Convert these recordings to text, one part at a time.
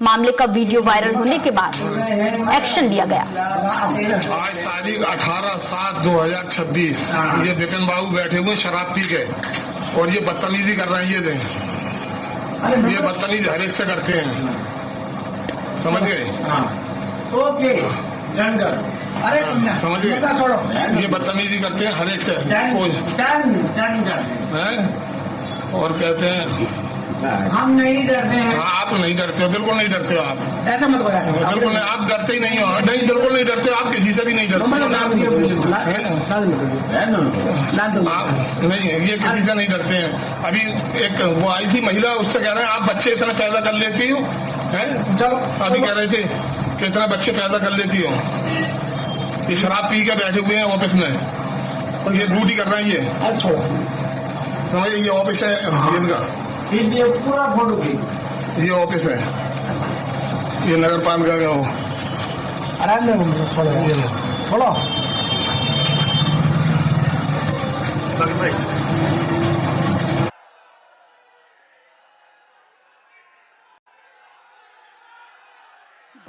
मामले का video viral होने के बाद एक्शन लिया गया। आज तारीख 18/7/2026 ये विपिन बाबू बैठे हुए शराब पी के और ये बदतमीजी कर रहे हैं। ये बदतमीजी हर एक से करते हैं, समझ गए? ओके जंगल अरे समझ गए? ये बदतमीजी करते हैं हर एक से कोई और कहते हैं हम नहीं डरते हैं। हाँ, आप नहीं डरते हो, बिल्कुल नहीं डरते हो आप। ऐसा मत बोला, बिल्कुल नहीं, आप डरते ही नहीं हो। नहीं, बिल्कुल नहीं डरते हो आप, किसी से भी नहीं डरते। नहीं, ये किसी से नहीं डरते हैं। अभी एक वो आई थी महिला, उससे कह रहे हैं आप बच्चे इतना पैदा कर लेती हो, चलो अभी कह रहे थे कि इतना बच्चे पैदा कर लेती हो। ये शराब पी के बैठे हुए हैं ऑफिस में, ये ड्यूटी कर रहे हैं। ये समझ, ये ऑफिस है इनका, पूरा फोटो ये ऑफिस है, ये नगर पालिका का हो। आराम में छोड़ो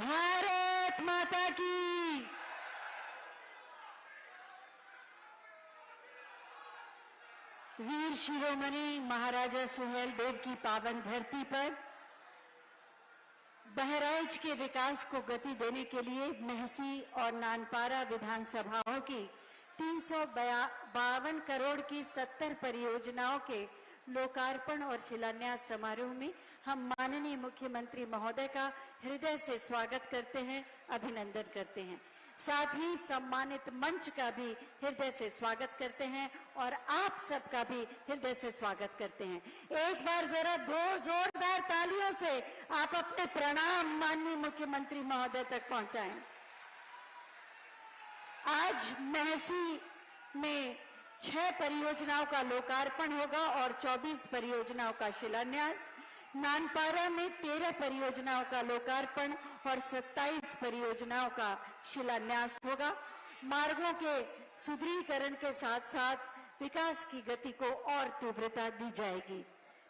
भारत माता की वीर शिरोमणि महाराजा सुहेल देव की पावन धरती पर बहराइच के विकास को गति देने के लिए महसी और नानपारा विधानसभाओं की 352 करोड़ की 70 परियोजनाओं के लोकार्पण और शिलान्यास समारोह में हम माननीय मुख्यमंत्री महोदय का हृदय से स्वागत करते हैं, अभिनंदन करते हैं। साथ ही सम्मानित मंच का भी हृदय से स्वागत करते हैं और आप सबका भी हृदय से स्वागत करते हैं। एक बार जरा दो जोरदार तालियों से आप अपने प्रणाम माननीय मुख्यमंत्री महोदय तक पहुंचाएं। आज महसी में 6 परियोजनाओं का लोकार्पण होगा और 24 परियोजनाओं का शिलान्यास। नानपारा में 13 परियोजनाओं का लोकार्पण और 27 परियोजनाओं का शिलान्यास होगा। मार्गों के सुदृढ़ीकरण के साथ साथ विकास की गति को और तीव्रता दी जाएगी।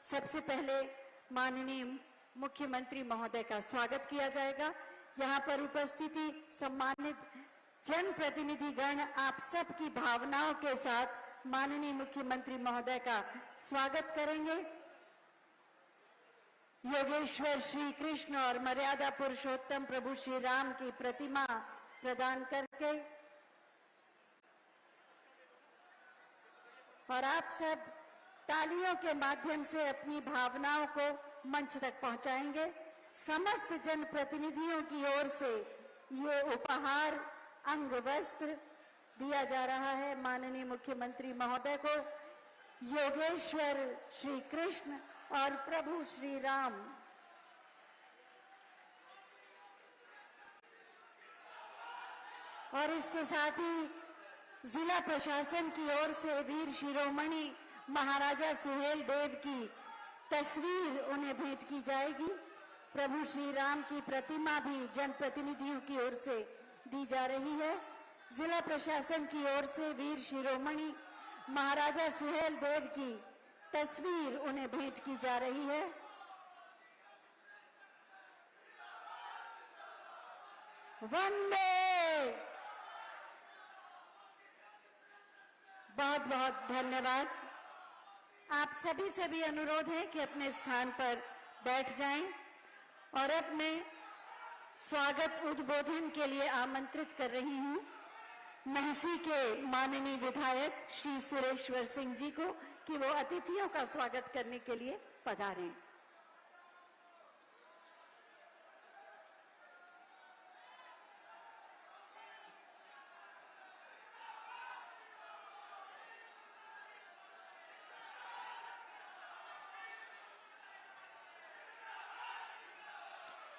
सबसे पहले माननीय मुख्यमंत्री महोदय का स्वागत किया जाएगा। यहाँ पर उपस्थिति सम्मानित जनप्रतिनिधिगण आप सबकी भावनाओं के साथ माननीय मुख्यमंत्री महोदय का स्वागत करेंगे। योगेश्वर श्री कृष्ण और मर्यादा पुरुषोत्तम प्रभु श्री राम की प्रतिमा प्रदान करके और आप सब तालियों के माध्यम से अपनी भावनाओं को मंच तक पहुंचाएंगे। समस्त जनप्रतिनिधियों की ओर से ये उपहार अंग वस्त्र दिया जा रहा है माननीय मुख्यमंत्री महोदय को। योगेश्वर श्री कृष्ण और प्रभु श्री राम और इसके साथ ही जिला प्रशासन की ओर से वीर शिरोमणि महाराजा सुहेल देव की तस्वीर उन्हें भेंट की जाएगी। प्रभु श्री राम की प्रतिमा भी जनप्रतिनिधियों की ओर से दी जा रही है। जिला प्रशासन की ओर से वीर शिरोमणि महाराजा सुहेल देव की तस्वीर उन्हें भेंट की जा रही है। वंदे। बहुत बहुत धन्यवाद। आप सभी से भी अनुरोध है कि अपने स्थान पर बैठ जाएं और अब मैं स्वागत उद्बोधन के लिए आमंत्रित कर रही हूं महसी के माननीय विधायक श्री सुरेश्वर सिंह जी को कि वो अतिथियों का स्वागत करने के लिए पधारें।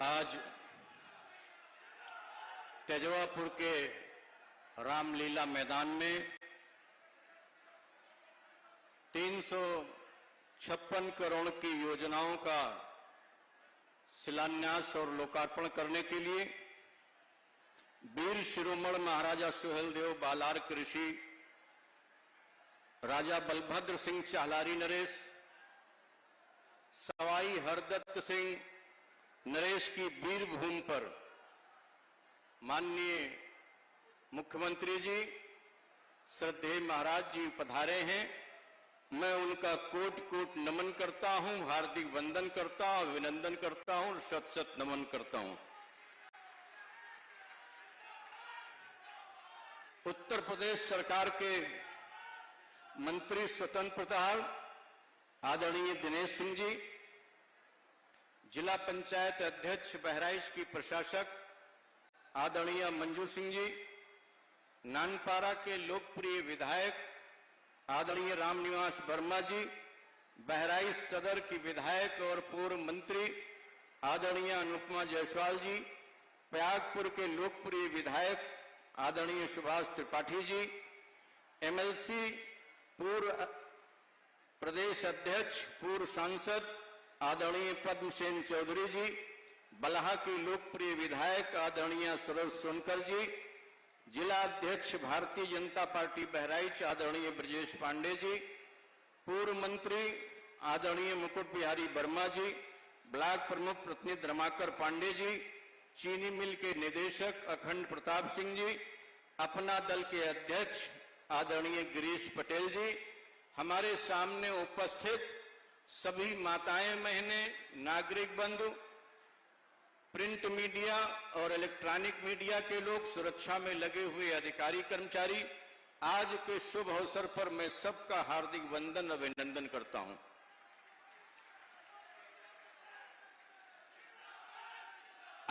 आज तेजवापुर के रामलीला मैदान में 356 करोड़ की योजनाओं का शिलान्यास और लोकार्पण करने के लिए वीर शिरोमणि महाराजा सुहेलदेव बालार्क ऋषि राजा बलभद्र सिंह चाहलारी नरेश, सवाई हरदत्त सिंह नरेश की वीर भूमि पर माननीय मुख्यमंत्री जी, श्रद्धेय महाराज जी पधारे हैं। मैं उनका कोट कोट नमन करता हूं, हार्दिक वंदन करता हूं, अभिनंदन करता हूं, शत शत नमन करता हूं। उत्तर प्रदेश सरकार के मंत्री स्वतंत्र प्रभार आदरणीय दिनेश सिंह जी, जिला पंचायत अध्यक्ष बहराइच की प्रशासक आदरणीय मंजू सिंह जी, नानपारा के लोकप्रिय विधायक आदरणीय रामनिवास वर्मा जी, बहराइच सदर की विधायक और पूर्व मंत्री आदरणीय अनुपमा जायसवाल जी, प्रयागपुर के लोकप्रिय विधायक आदरणीय सुभाष त्रिपाठी जी, एमएलसी पूर्व प्रदेश अध्यक्ष पूर्व सांसद आदरणीय पद्मसेन चौधरी जी, बलहा की लोकप्रिय विधायक आदरणीय सरोज सोनकर जी, जिला अध्यक्ष भारतीय जनता पार्टी बहराइच आदरणीय ब्रजेश पांडे जी, पूर्व मंत्री आदरणीय मुकुट बिहारी वर्मा जी, ब्लॉक प्रमुख प्रतिनिधि रमाकर पांडे जी, चीनी मिल के निदेशक अखंड प्रताप सिंह जी, अपना दल के अध्यक्ष आदरणीय गिरीश पटेल जी, हमारे सामने उपस्थित सभी माताएं बहनें, नागरिक बंधु, प्रिंट मीडिया और इलेक्ट्रॉनिक मीडिया के लोग, सुरक्षा में लगे हुए अधिकारी कर्मचारी, आज के शुभ अवसर पर मैं सबका हार्दिक वंदन अभिनंदन करता हूं।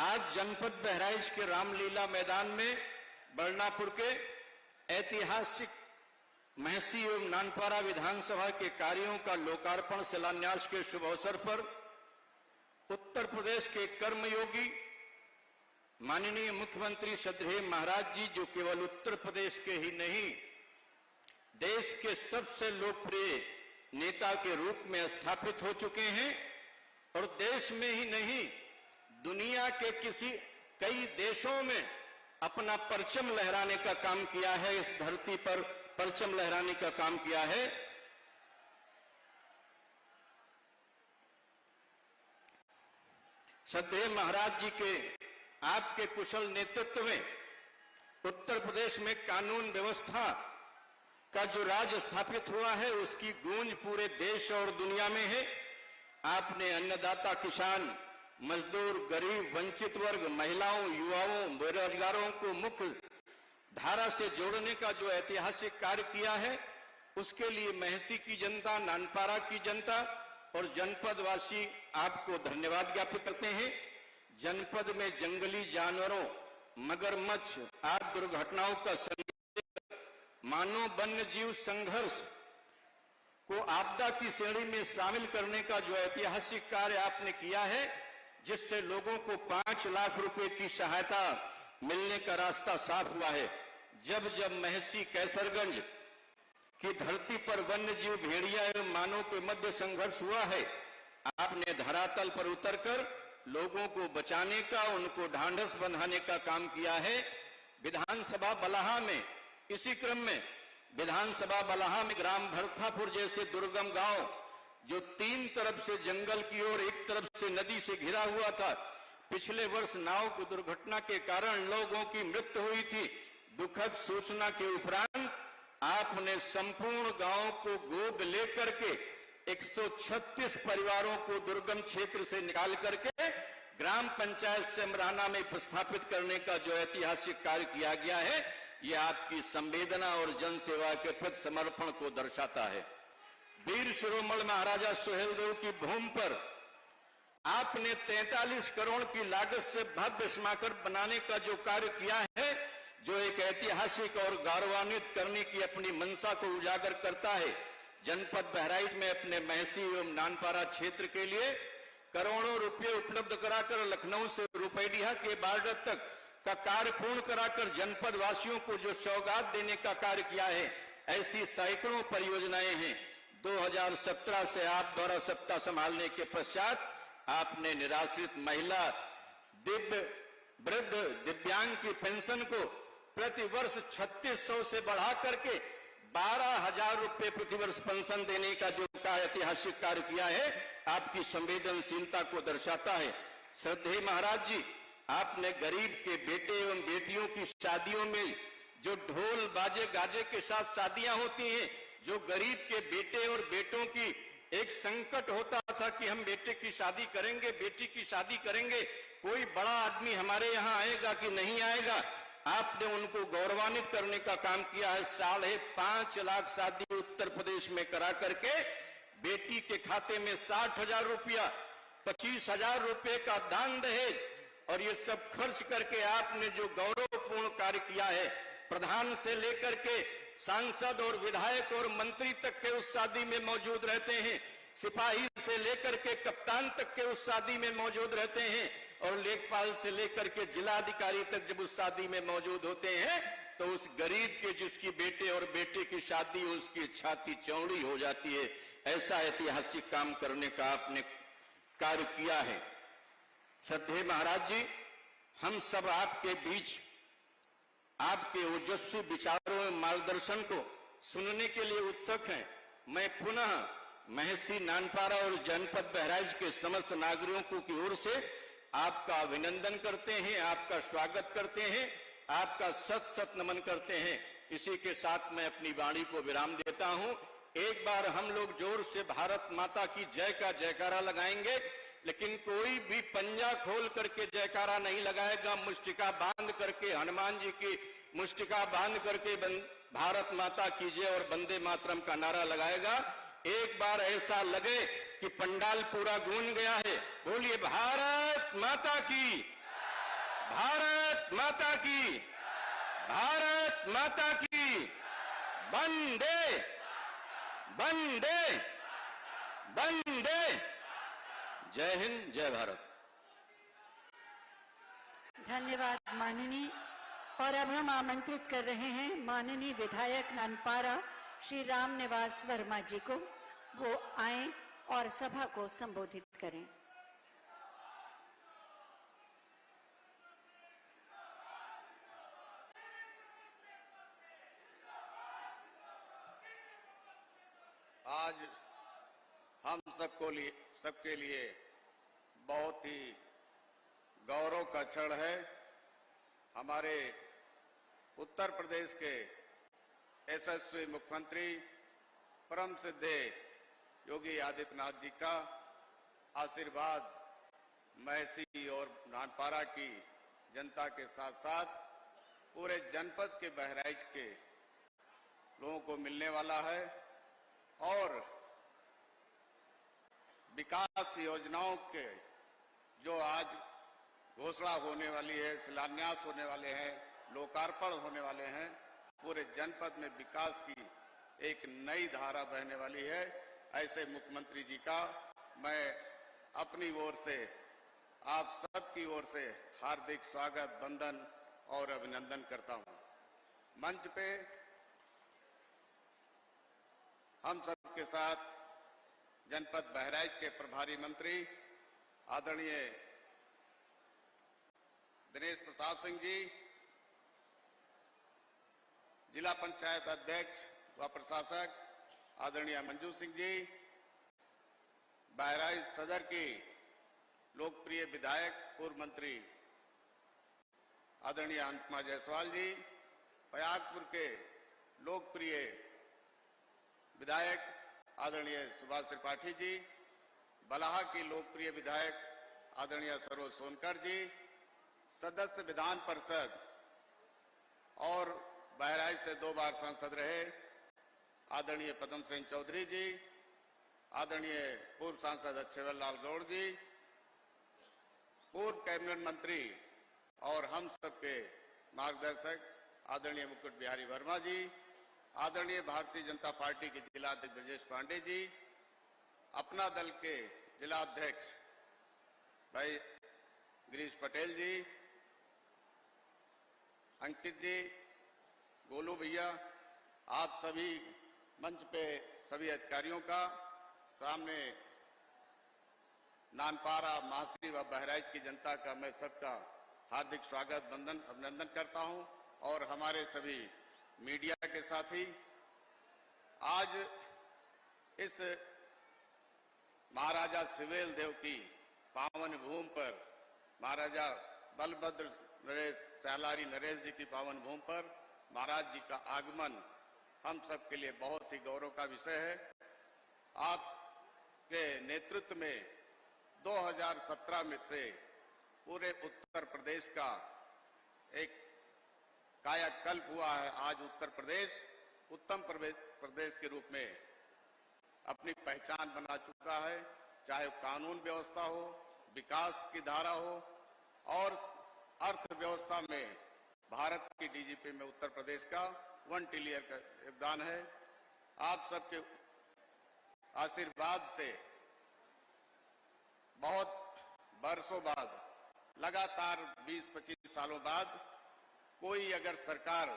आज जनपद बहराइच के रामलीला मैदान में बरनापुर के ऐतिहासिक महसी एवं नानपारा विधानसभा के कार्यों का लोकार्पण शिलान्यास के शुभ अवसर पर उत्तर प्रदेश के कर्मयोगी माननीय मुख्यमंत्री श्रद्धेय महाराज जी, जो केवल उत्तर प्रदेश के ही नहीं देश के सबसे लोकप्रिय नेता के रूप में स्थापित हो चुके हैं और देश में ही नहीं दुनिया के कई देशों में अपना परचम लहराने का काम किया है, इस धरती पर परचम लहराने का काम किया है। श्रद्धेय महाराज जी के आपके कुशल नेतृत्व में उत्तर प्रदेश में कानून व्यवस्था का जो राज स्थापित हुआ है, उसकी गूंज पूरे देश और दुनिया में है। आपने अन्नदाता, किसान, मजदूर, गरीब, वंचित वर्ग, महिलाओं, युवाओं, बेरोजगारों को मुख्य धारा से जोड़ने का जो ऐतिहासिक कार्य किया है, उसके लिए महसी की जनता, नानपारा की जनता और जनपद वासी आपको धन्यवाद ज्ञापित करते हैं। जनपद में जंगली जानवरों, मगरमच्छ आदि दुर्घटनाओं का मानव वन्य जीव संघर्ष को आपदा की श्रेणी में शामिल करने का जो ऐतिहासिक कार्य आपने किया है, जिससे लोगों को 5 लाख रुपए की सहायता मिलने का रास्ता साफ हुआ है। जब जब महसी कैसरगंज की धरती पर वन्य जीव, भेड़िया एवं मानव के मध्य संघर्ष हुआ है, आपने धरातल पर उतरकर लोगों को बचाने का, उनको ढांढस बंधाने का काम किया है। विधानसभा बलहा में इसी क्रम में विधानसभा बलहा में ग्राम भरथापुर जैसे दुर्गम गांव जो 3 तरफ से जंगल की ओर, एक तरफ से नदी से घिरा हुआ था, पिछले वर्ष नाव की दुर्घटना के कारण लोगों की मृत्यु हुई थी। दुखद सूचना के उपरांत आपने संपूर्ण गांव को गोद लेकर के 136 परिवारों को दुर्गम क्षेत्र से निकाल करके ग्राम पंचायत सिमराना में प्रस्थापित करने का जो ऐतिहासिक कार्य किया गया है, यह आपकी संवेदना और जन सेवा के प्रति समर्पण को दर्शाता है। वीर शिरोमणि महाराजा सुहेलदेव की भूमि पर आपने 43 करोड़ की लागत से भव्य स्मारक बनाने का जो कार्य किया है, जो एक ऐतिहासिक और गौरवान्वित करने की अपनी मंशा को उजागर करता है। जनपद बहराइच में अपने महसी एवं नानपारा क्षेत्र के लिए करोड़ों रुपए उपलब्ध कराकर लखनऊ से रुपैडिया के बॉर्डर तक का कार्य पूर्ण कराकर जनपद वासियों को जो सौगात देने का कार्य किया है, ऐसी सैकड़ों परियोजनाएं हैं। 2017 से आप द्वारा सत्ता संभालने के पश्चात आपने निराश्रित महिला, दिव्य, वृद्ध, दिव्यांग की पेंशन को प्रतिवर्ष 3600 से बढ़ा करके 12,000 रुपए प्रतिवर्ष पेंशन देने का जो ऐतिहासिक कार्य किया है, आपकी संवेदनशीलता को दर्शाता है। श्रद्धेय महाराज जी, आपने गरीब के बेटे एवं बेटियों की शादियों में जो ढोल बाजे गाजे के साथ शादियां होती हैं, जो गरीब के बेटे और बेटों की एक संकट होता था कि हम बेटे की शादी करेंगे, बेटी की शादी करेंगे, कोई बड़ा आदमी हमारे यहाँ आएगा कि नहीं आएगा, आपने उनको गौरवान्वित करने का काम किया है। 5.5 लाख शादी उत्तर प्रदेश में करा करके बेटी के खाते में 60,000 रुपया, 25,000 रुपए का दान दहेज, और ये सब खर्च करके आपने जो गौरवपूर्ण कार्य किया है, प्रधान से लेकर के सांसद और विधायक और मंत्री तक के उस शादी में मौजूद रहते हैं, सिपाही से लेकर के कप्तान तक के उस शादी में मौजूद रहते हैं, और लेखपाल से लेकर के जिलाधिकारी तक जब उस शादी में मौजूद होते हैं तो उस गरीब के जिसकी बेटे और बेटे की शादी, उसकी छाती चौड़ी हो जाती है। ऐसा ऐतिहासिक काम करने का आपने कार्य किया है। श्रद्धेय महाराज जी, हम सब आपके बीच आपके ओजस्वी विचारों एवं मार्गदर्शन को सुनने के लिए उत्सुक हैं। मैं पुनः महसी, नानपारा और जनपद बहराइच के समस्त नागरिकों की ओर से आपका अभिनंदन करते हैं, आपका स्वागत करते हैं, आपका सत सत नमन करते हैं। इसी के साथ मैं अपनी वाणी को विराम देता हूं। एक बार हम लोग जोर से भारत माता की जय का जयकारा लगाएंगे, लेकिन कोई भी पंजा खोल करके जयकारा नहीं लगाएगा। मुष्टिका बांध करके, हनुमान जी की मुष्टिका बांध करके भारत माता की जय और वंदे मातरम का नारा लगाएगा। एक बार ऐसा लगे कि पंडाल पूरा गूंज गया है, बोलिए भारत माता की, भारत माता की, भारत माता की, वंदे वंदे वंदे। जय हिंद, जय भारत। धन्यवाद माननीय। और अब हम आमंत्रित कर रहे हैं माननीय विधायक नानपारा श्री राम निवास वर्मा जी को, वो आए और सभा को संबोधित करें। आज हम सबके लिए बहुत ही गौरव का क्षण है। हमारे उत्तर प्रदेश के यशस्वी मुख्यमंत्री परम सिद्धे योगी आदित्यनाथ जी का आशीर्वाद महसी और नानपारा की जनता के साथ साथ पूरे जनपद के बहराइच के लोगों को मिलने वाला है, और विकास योजनाओं के जो आज घोषणा होने वाली है, शिलान्यास होने वाले हैं, लोकार्पण होने वाले हैं, पूरे जनपद में विकास की एक नई धारा बहने वाली है। ऐसे मुख्यमंत्री जी का मैं अपनी ओर से, आप सबकी ओर से हार्दिक स्वागत, वंदन और अभिनंदन करता हूं। मंच पे हम सबके साथ जनपद बहराइच के प्रभारी मंत्री आदरणीय दिनेश प्रताप सिंह जी, जिला पंचायत अध्यक्ष व प्रशासक आदरणीय मंजू सिंह जी, बहराइच सदर की लोकप्रिय विधायक पूर्व मंत्री आदरणीय अनुपमा जायसवाल जी, प्रयागपुर के लोकप्रिय विधायक आदरणीय सुभाष त्रिपाठी जी, बलाहा की लोकप्रिय विधायक आदरणीय सरोज सोनकर जी, सदस्य विधान परिषद और बहराइच से 2 बार सांसद रहे आदरणीय पदम सिंह चौधरी जी, आदरणीय पूर्व सांसद अच्छेवर लाल गौड़ जी, पूर्व कैबिनेट मंत्री और हम सबके मार्गदर्शक आदरणीय मुकुट बिहारी वर्मा जी, आदरणीय भारतीय जनता पार्टी के जिलाध्यक्ष ब्रजेश पांडे जी, अपना दल के जिलाध्यक्ष भाई गिरीश पटेल जी, अंकित जी, गोलू भैया, आप सभी मंच पे सभी अधिकारियों का, सामने नानपारा, महसी व बहराइच की जनता का मैं सबका हार्दिक स्वागत, वंदन, अभिनंदन करता हूं। और हमारे सभी मीडिया के साथी, आज इस महाराजा सिवेल देव की पावन भूमि पर महाराजा बलभद्र नरेश सालारी नरेश जी की पावन भूमि पर महाराज जी का आगमन हम सब के लिए बहुत ही गौरव का विषय है। आपके नेतृत्व में 2017 में से पूरे उत्तर प्रदेश का एक कायाकल्प हुआ है। आज उत्तर प्रदेश उत्तम प्रदेश के रूप में अपनी पहचान बना चुका है, चाहे कानून व्यवस्था हो, विकास की धारा हो और अर्थव्यवस्था में भारत की डीजीपी में उत्तर प्रदेश का 1 ट्रिलियन का योगदान है। आप सबके आशीर्वाद से बहुत वर्षों बाद, लगातार 20-25 सालों बाद कोई अगर सरकार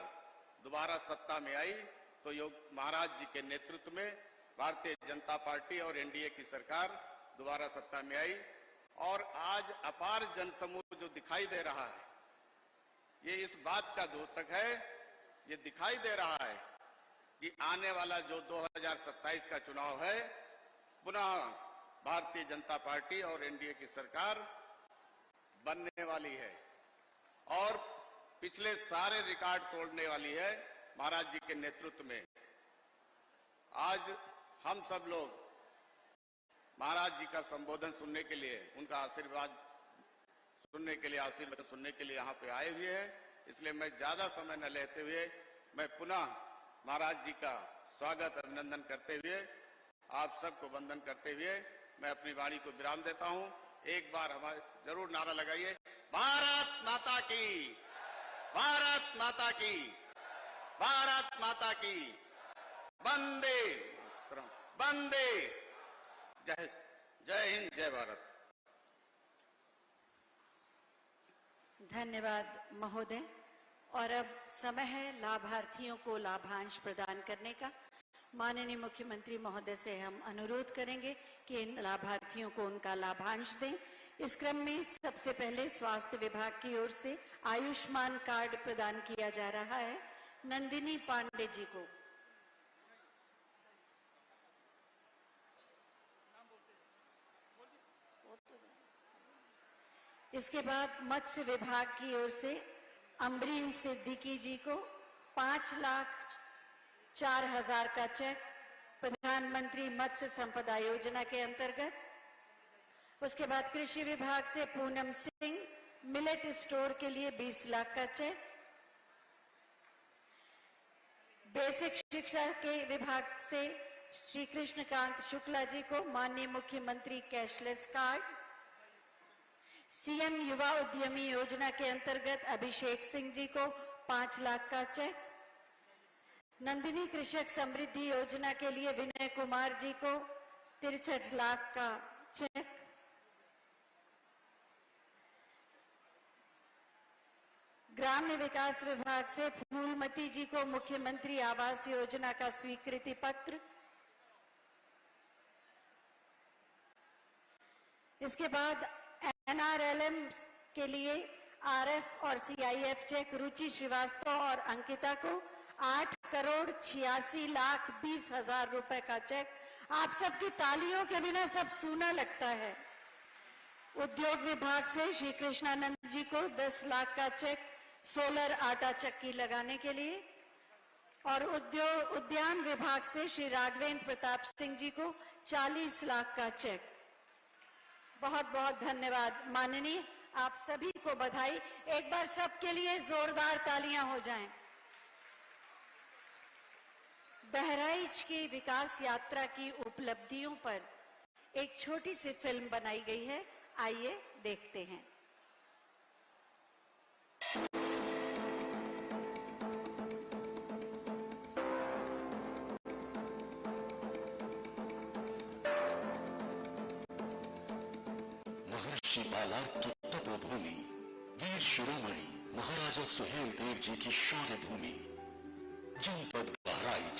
दोबारा सत्ता में आई तो महाराज जी के नेतृत्व में भारतीय जनता पार्टी और एनडीए की सरकार दोबारा सत्ता में आई और आज अपार जनसमूह जो दिखाई दे रहा है, ये इस बात का द्योतक है, ये दिखाई दे रहा है कि आने वाला जो 2027 का चुनाव है, पुनः भारतीय जनता पार्टी और एनडीए की सरकार बनने वाली है और पिछले सारे रिकॉर्ड तोड़ने वाली है महाराज जी के नेतृत्व में। आज हम सब लोग महाराज जी का संबोधन सुनने के लिए, उनका आशीर्वाद सुनने के लिए, आशीर्वाद सुनने के लिए यहाँ पे आए हुए हैं। इसलिए मैं ज्यादा समय न लेते हुए मैं पुनः महाराज जी का स्वागत अभिनंदन करते हुए, आप सबको वंदन करते हुए मैं अपनी वाणी को विराम देता हूँ। एक बार हमारे जरूर नारा लगाइए, भारत माता की, भारत माता की, भारत माता की, वंदे वंदे, जय जय हिंद, जय भारत। धन्यवाद महोदय। और अब समय है लाभार्थियों को लाभांश प्रदान करने का। माननीय मुख्यमंत्री महोदय से हम अनुरोध करेंगे कि इन लाभार्थियों को उनका लाभांश दें। इस क्रम में सबसे पहले स्वास्थ्य विभाग की ओर से आयुष्मान कार्ड प्रदान किया जा रहा है। नंदिनी पांडे जी को। इसके बाद मत्स्य विभाग की ओर से अमरीन सिद्दीकी जी को 5,04,000 का चेक प्रधानमंत्री मत्स्य संपदा योजना के अंतर्गत। उसके बाद कृषि विभाग से पूनम सिंह मिलेट स्टोर के लिए 20 लाख का चेक। बेसिक शिक्षा के विभाग से श्री कृष्णकांत शुक्ला जी को माननीय मुख्यमंत्री कैशलेस कार्ड। सीएम युवा उद्यमी योजना के अंतर्गत अभिषेक सिंह जी को 5 लाख का चेक। नंदिनी कृषक समृद्धि योजना के लिए विनय कुमार जी को 63 लाख का चेक। ग्राम्य विकास विभाग से फूलमती जी को मुख्यमंत्री आवास योजना का स्वीकृति पत्र। इसके बाद एनआरएलएम के लिए आरएफ और सीआईएफ चेक रुचि श्रीवास्तव और अंकिता को 8,86,20,000 रुपए का चेक। आप सबकी तालियों के बिना सब सूना लगता है। उद्योग विभाग से श्री कृष्णानंद जी को 10 लाख का चेक सोलर आटा चक्की लगाने के लिए। और उद्यान विभाग से श्री राघवेंद्र प्रताप सिंह जी को 40 लाख का चेक। बहुत बहुत धन्यवाद माननीय, आप सभी को बधाई। एक बार सबके लिए जोरदार तालियां हो जाएं। बहराइच की विकास यात्रा की उपलब्धियों पर एक छोटी सी फिल्म बनाई गई है, आइए देखते हैं। महर्षि बालार्क की तपोभूमि, वीर शिरोमणि महाराजा सुहेल देव जी की शौर्य भूमि, जनपद बहराइच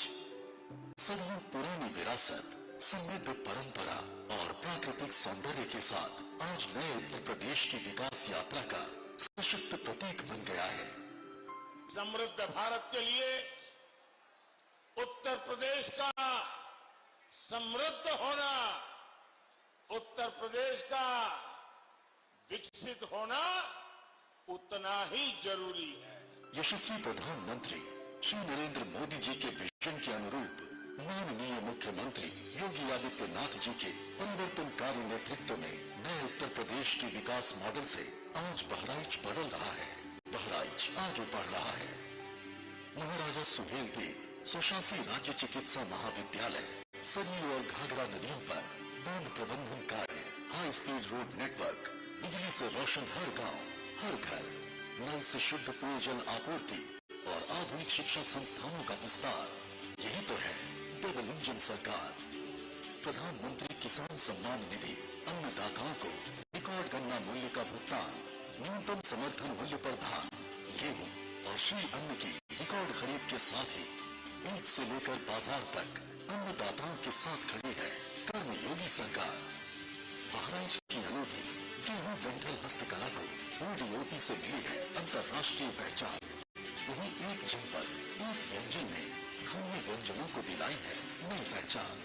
सदियों पुरानी विरासत, समृद्ध परंपरा और प्राकृतिक सौंदर्य के साथ आज नए उत्तर प्रदेश की विकास यात्रा का सशक्त प्रतीक बन गया है। समृद्ध भारत के लिए उत्तर प्रदेश का समृद्ध होना, उत्तर प्रदेश का विकसित होना उतना ही जरूरी है। यशस्वी प्रधानमंत्री श्री नरेंद्र मोदी जी के विजन के अनुरूप माननीय मुख्यमंत्री योगी आदित्यनाथ जी के परिवर्तनकारी नेतृत्व में नए उत्तर प्रदेश के विकास मॉडल से आज बहराइच बदल रहा है, बहराइच आगे बढ़ रहा है। महाराजा सुहेलदेव स्वशासी राज्य चिकित्सा महाविद्यालय, सरयू और घाघरा नदियों पर बांध प्रबंधन कार्य, हाई स्पीड रोड नेटवर्क, बिजली से रोशन हर गांव, हर घर, नल से शुद्ध पेयजल आपूर्ति और आधुनिक शिक्षा संस्थानों का विस्तार, यही तो है डबल इंजन सरकार। प्रधानमंत्री किसान सम्मान निधि, अन्नदाताओं को रिकॉर्ड गन्ना मूल्य का भुगतान, न्यूनतम समर्थन मूल्य पर धान, गेहूं और श्री अन्न की रिकॉर्ड खरीद के साथ ही बीज से लेकर बाजार तक अन्नदाताओं के साथ खड़ी है कर्मयोगी सरकार। बहराइच की अनूठी गेहूं डंठल हस्तकला को ODOP से मिली है अंतर्राष्ट्रीय पहचान। वहीं एक जनपद एक व्यंजन में स्थानीय व्यंजनों को दिलाई है नई पहचान।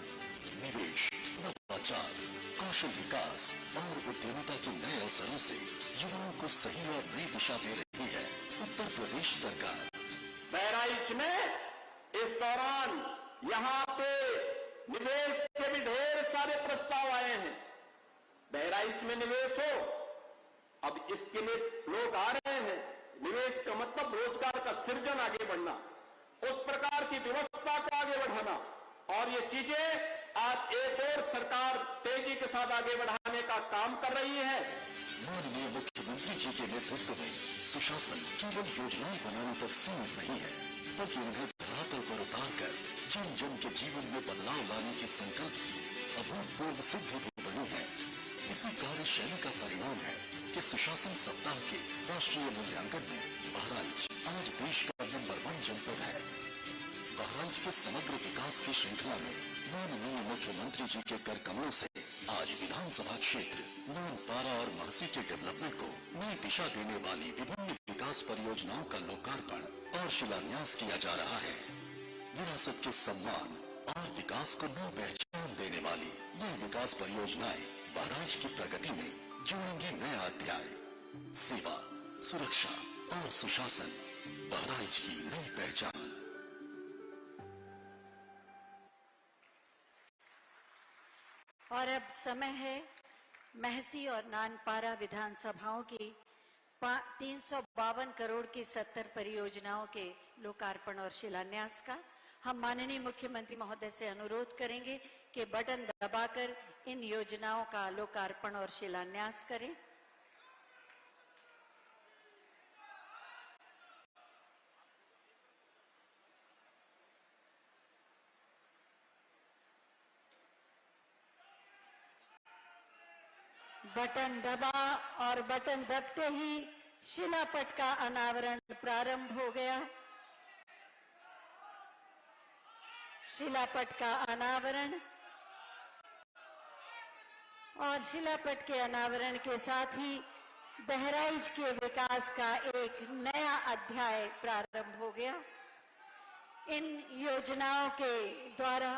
निवेश, नवाचार, कौशल विकास और उद्यमिता के नए अवसरों से युवाओं को सही और नई दिशा दे रही है उत्तर प्रदेश सरकार। बहराइच में इस दौरान यहाँ पे निवेश के भी ढेर सारे प्रस्ताव आए हैं। बहराइच में निवेश हो, अब इसके लिए लोग आ रहे हैं। निवेश का मतलब रोजगार का सृजन, आगे बढ़ना, उस प्रकार की व्यवस्था को आगे बढ़ाना, और ये चीजें आज एक और सरकार तेजी के साथ आगे बढ़ाने का काम कर रही है। माननीय मुख्यमंत्री जी के नेतृत्व में सुशासन केवल योजनाएं बनाने तक सीमित नहीं है, बल्कि उन्हें धरातल पर उतारकर जन जन के जीवन में बदलाव लाने के संकल्प की अभूतपूर्व सिद्धि भी बनी है। इसी कार्यशैली का परिणाम है कि सुशासन सप्ताह के राष्ट्रीय मूल्यांकन में बहराइच आज देश का नंबर 1 जनपद है। बहराइच के समग्र विकास की श्रृंखला में माननीय मुख्यमंत्री जी के कर कमलों से आज विधानसभा क्षेत्र नानपारा और महसी के डेवलपमेंट को नई दिशा देने वाली विभिन्न विकास परियोजनाओं का लोकार्पण और शिलान्यास किया जा रहा है। विरासत के सम्मान और विकास को नई पहचान देने वाली ये विकास परियोजनाएं बहराइच की प्रगति में जोड़ेंगे नया अध्याय। सेवा, सुरक्षा और सुशासन, बहराइच की नई पहचान। और अब समय है महसी और नानपारा विधानसभाओं की 352 करोड़ की 70 परियोजनाओं के लोकार्पण और शिलान्यास का। हम माननीय मुख्यमंत्री महोदय से अनुरोध करेंगे कि बटन दबाकर इन योजनाओं का लोकार्पण और शिलान्यास करें। बटन दबा और बटन दबते ही शिलापट का अनावरण प्रारंभ हो गया। शिलापट का अनावरण, और शिलापट के अनावरण के साथ ही बहराइच के विकास का एक नया अध्याय प्रारंभ हो गया। इन योजनाओं के द्वारा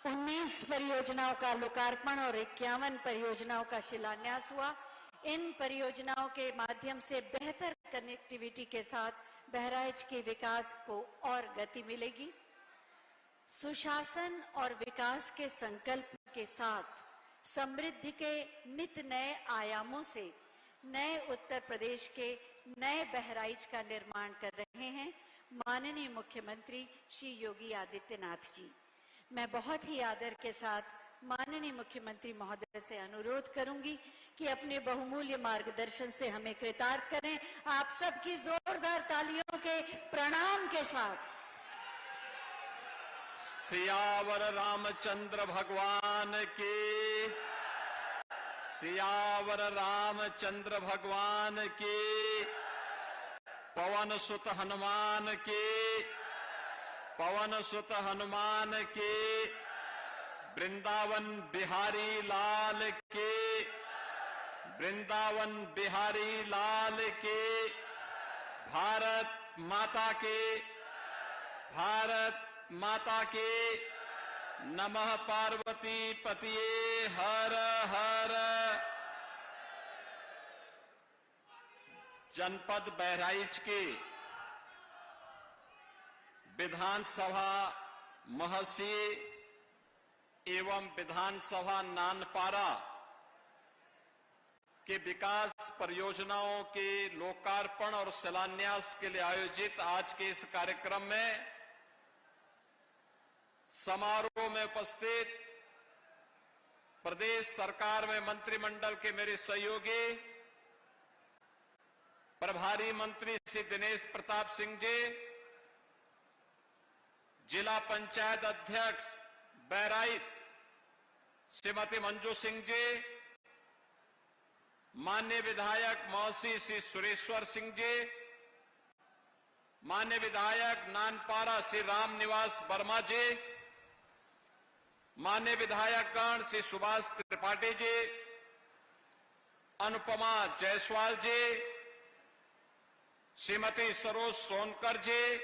19 परियोजनाओं का लोकार्पण और 51 परियोजनाओं का शिलान्यास हुआ। इन परियोजनाओं के माध्यम से बेहतर कनेक्टिविटी के साथ बहराइच के विकास को और गति मिलेगी। सुशासन और विकास के संकल्प के साथ समृद्धि के नित नए आयामों से नए उत्तर प्रदेश के नए बहराइच का निर्माण कर रहे हैं माननीय मुख्यमंत्री श्री योगी आदित्यनाथ जी। मैं बहुत ही आदर के साथ माननीय मुख्यमंत्री महोदय से अनुरोध करूंगी कि अपने बहुमूल्य मार्गदर्शन से हमें कृतार्थ करें। आप सबकी जोरदार तालियों के प्रणाम के साथ। सियावर रामचंद्र भगवान की, सियावर रामचंद्र भगवान की, पवन सुत हनुमान की, पवन सुत हनुमान की, वृंदावन बिहारी लाल के, वृंदावन बिहारी लाल के, भारत माता के, भारत माता के, नमः पार्वती पतिये हर हर जनपद बहराइच की विधानसभा महसी एवं विधानसभा नानपारा के विकास परियोजनाओं के लोकार्पण और शिलान्यास के लिए आयोजित आज के इस कार्यक्रम में समारोह में उपस्थित प्रदेश सरकार में मंत्रिमंडल के मेरे सहयोगी प्रभारी मंत्री श्री दिनेश प्रताप सिंह जी, जिला पंचायत अध्यक्ष बहराइच श्रीमती मंजू सिंह जी, माननीय विधायक मौसी श्री सुरेश्वर सिंह जी, माननीय विधायक नानपारा श्री राम निवास वर्मा जी, माननीय विधायक गण श्री सुभाष त्रिपाठी जी, अनुपमा जायसवाल जी, श्रीमती सरोज सोनकर जी,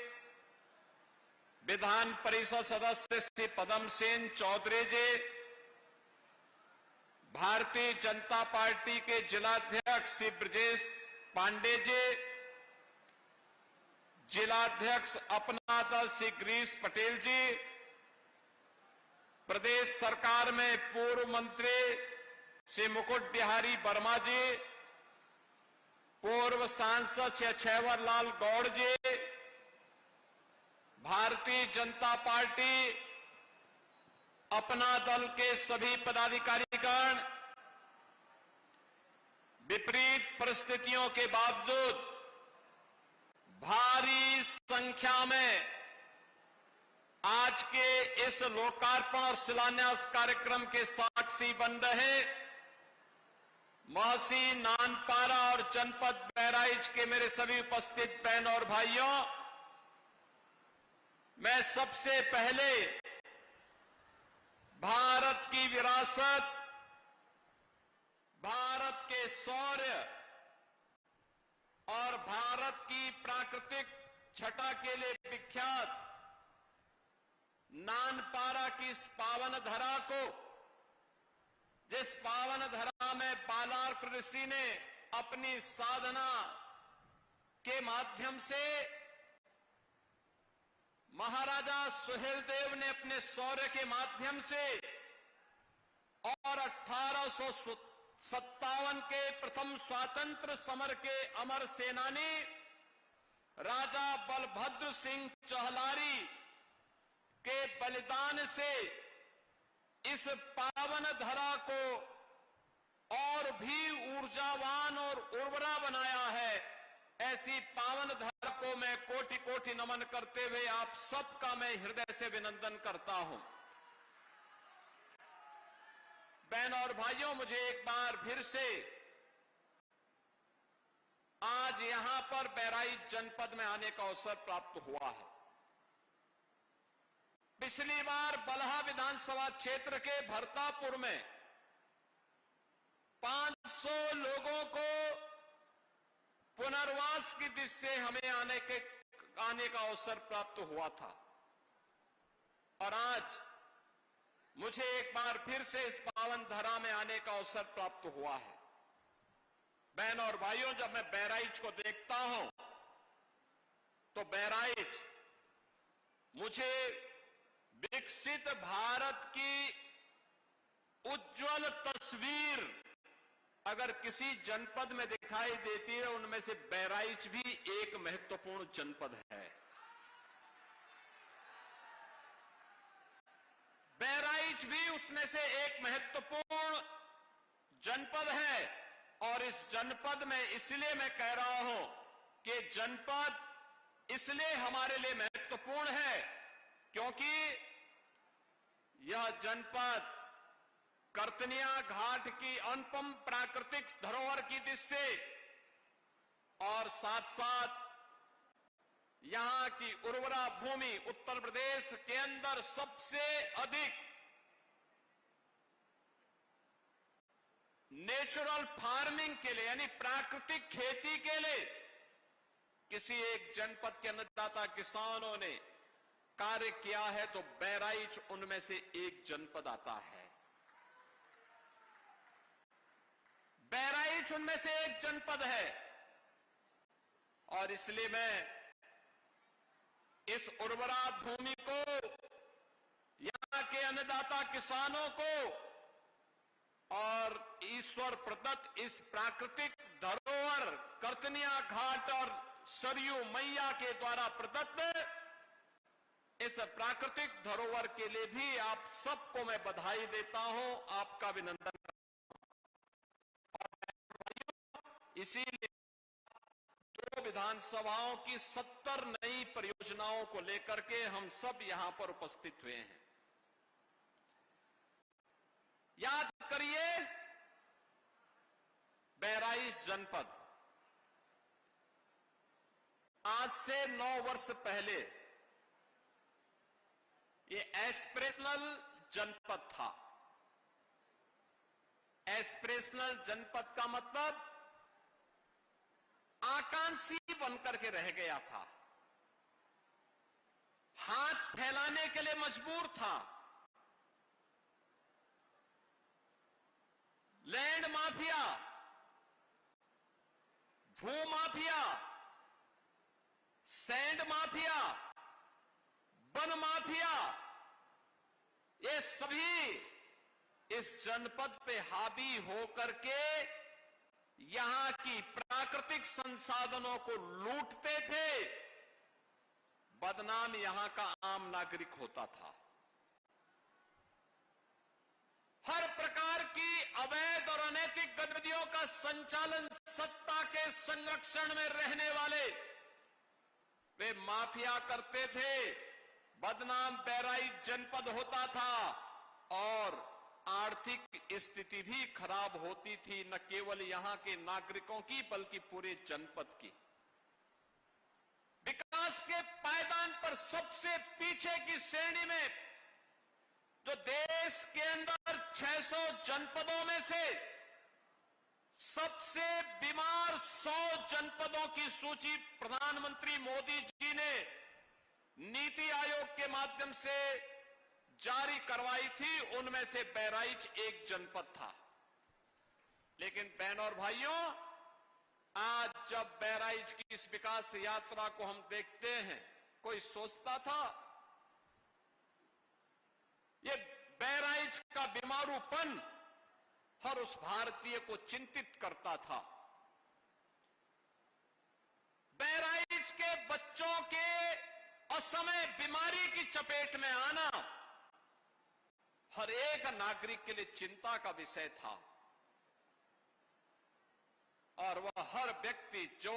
विधान परिषद सदस्य श्री पदम सेन चौधरी जी, भारतीय जनता पार्टी के जिलाध्यक्ष श्री ब्रजेश पांडे जी, जिलाध्यक्ष अपना दल श्री गिरीश पटेल जी, प्रदेश सरकार में पूर्व मंत्री श्री मुकुट बिहारी वर्मा जी, पूर्व सांसद श्री अक्षयवर लाल गौड़ जी, भारतीय जनता पार्टी अपना दल के सभी पदाधिकारीगण, विपरीत परिस्थितियों के बावजूद भारी संख्या में आज के इस लोकार्पण और शिलान्यास कार्यक्रम के साक्षी बन रहे महसी, नानपारा और जनपद बहराइच के मेरे सभी उपस्थित बहन और भाइयों, मैं सबसे पहले भारत की विरासत, भारत के शौर्य और भारत की प्राकृतिक छटा के लिए विख्यात नानपारा की इस पावन धरा को, जिस पावन धरा में बालार्क ऋषि ने अपनी साधना के माध्यम से, महाराजा सुहेलदेव ने अपने शौर्य के माध्यम से और 1857 के प्रथम स्वातंत्र समर के अमर सेनानी राजा बलभद्र सिंह चहलारी के बलिदान से इस पावन धरा को और भी ऊर्जावान और उर्वरा बनाया है। ऐसी पावन धरा को मैं कोटि कोटि नमन करते हुए आप सबका मैं हृदय से अभिनंदन करता हूं। बहन और भाइयों, मुझे एक बार फिर से आज यहां पर बहराइच जनपद में आने का अवसर प्राप्त हुआ है। पिछली बार बलहा विधानसभा क्षेत्र के भरतापुर में 500 लोगों को पुनर्वास की दृष्टि से हमें आने का अवसर प्राप्त हुआ था और आज मुझे एक बार फिर से इस पावन धरा में आने का अवसर प्राप्त हुआ है। बहन और भाइयों, जब मैं बहराइच को देखता हूं तो बहराइच मुझे विकसित भारत की उज्जवल तस्वीर अगर किसी जनपद में दिखाई देती है, उनमें से बहराइच भी एक महत्वपूर्ण जनपद है। बहराइच भी उसमें से एक महत्वपूर्ण जनपद है और इस जनपद में इसलिए मैं कह रहा हूं कि जनपद इसलिए हमारे लिए महत्वपूर्ण है क्योंकि यह जनपद कर्तनिया घाट की अनुपम प्राकृतिक धरोहर की दृष्टि से और साथ साथ यहां की उर्वरा भूमि उत्तर प्रदेश के अंदर सबसे अधिक नेचुरल फार्मिंग के लिए यानी प्राकृतिक खेती के लिए किसी एक जनपद के अन्नदाता किसानों ने कार्य किया है तो बहराइच उनमें से एक जनपद आता है। बहराइच उनमें से एक जनपद है और इसलिए मैं इस उर्वरा भूमि को, यहां के अन्नदाता किसानों को और ईश्वर प्रदत्त इस प्राकृतिक धरोहर करतनिया घाट और सरयू मैया के द्वारा प्रदत्त इस प्राकृतिक धरोहर के लिए भी आप सबको मैं बधाई देता हूं, आपका अभिनंदन करता हूं। इसीलिए 2 विधानसभाओं की 70 नई परियोजनाओं को लेकर के हम सब यहां पर उपस्थित हुए हैं। याद करिए, बहराइच जनपद आज से 9 वर्ष पहले ये एस्पिरेशनल जनपद था। एस्पिरेशनल जनपद का मतलब आकांक्षी बनकर के रह गया था, हाथ फैलाने के लिए मजबूर था। लैंड माफिया, भू mafia, sand mafia, one mafia, ये सभी इस जनपद पे हावी होकर के यहां की प्राकृतिक संसाधनों को लूटते थे। बदनाम यहां का आम नागरिक होता था। हर प्रकार की अवैध और अनैतिक गतिविधियों का संचालन सत्ता के संरक्षण में रहने वाले वे माफिया करते थे। बदनाम बहराइच जनपद होता था और आर्थिक स्थिति भी खराब होती थी, न केवल यहां के नागरिकों की बल्कि पूरे जनपद की। विकास के पायदान पर सबसे पीछे की श्रेणी में जो देश के अंदर 600 जनपदों में से सबसे बीमार 100 जनपदों की सूची प्रधानमंत्री मोदी जी ने नीति आयोग के माध्यम से जारी करवाई थी, उनमें से बहराइच एक जनपद था। लेकिन बहनों और भाइयों, आज जब बहराइच की इस विकास यात्रा को हम देखते हैं, कोई सोचता था ये बहराइच का बीमारूपन हर उस भारतीय को चिंतित करता था। बहराइच के बच्चों के असमय बीमारी की चपेट में आना हर एक नागरिक के लिए चिंता का विषय था। और वह हर व्यक्ति जो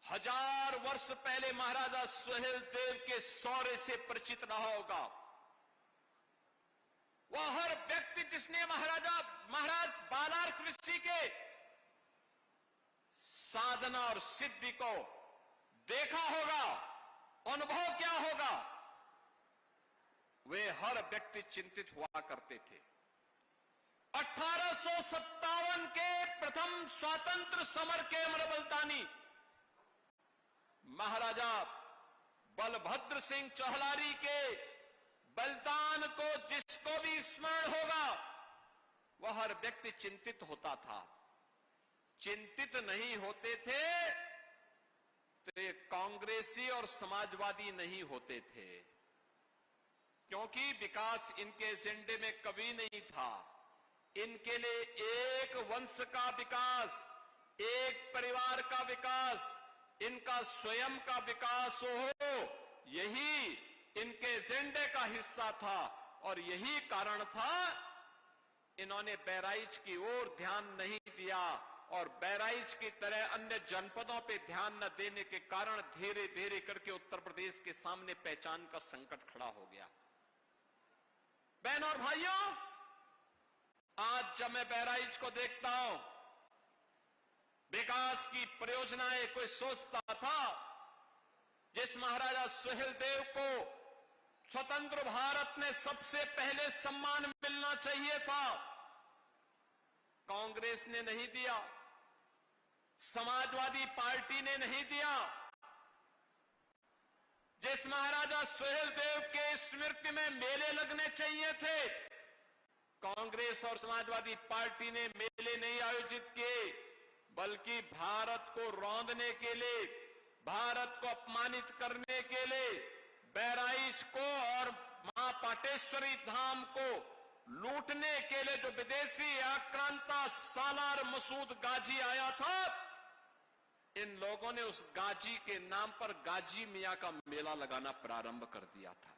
1000 वर्ष पहले महाराजा सुहेल देव के शौर्य से परिचित रहा होगा, वह हर व्यक्ति जिसने महाराज बालार्क ऋषि के साधना और सिद्धि को देखा होगा, अनुभव क्या होगा, वे हर व्यक्ति चिंतित हुआ करते थे। 1857 के प्रथम स्वातंत्र समर के अमर बलिदानी महाराजा बलभद्र सिंह चहलारी के बलिदान को जिसको भी स्मरण होगा, वह हर व्यक्ति चिंतित होता था। चिंतित नहीं होते थे तो ये कांग्रेसी और समाजवादी नहीं होते थे, क्योंकि विकास इनके एजेंडे में कभी नहीं था। इनके लिए एक वंश का विकास, एक परिवार का विकास, इनका स्वयं का विकास हो, यही इनके एजेंडे का हिस्सा था। और यही कारण था इन्होंने बहराइच की ओर ध्यान नहीं दिया, और बहराइच की तरह अन्य जनपदों पे ध्यान न देने के कारण धीरे धीरे करके उत्तर प्रदेश के सामने पहचान का संकट खड़ा हो गया। बहनों और भाइयों, आज जब मैं बहराइच को देखता हूं, विकास की परियोजनाएं कोई सोचता था जिस महाराजा सुहेल देव को स्वतंत्र भारत में सबसे पहले सम्मान मिलना चाहिए था, कांग्रेस ने नहीं दिया, समाजवादी पार्टी ने नहीं दिया। जिस महाराजा सुहेल देव के स्मृति में मेले लगने चाहिए थे, कांग्रेस और समाजवादी पार्टी ने मेले नहीं आयोजित किए, बल्कि भारत को रौंदने के लिए, भारत को अपमानित करने के लिए, बहराइच को और मां पाटेश्वरी धाम को लूटने के लिए जो विदेशी आक्रांता सालार मसूद गाजी आया था, इन लोगों ने उस गाजी के नाम पर गाजी मियां का मेला लगाना प्रारंभ कर दिया था।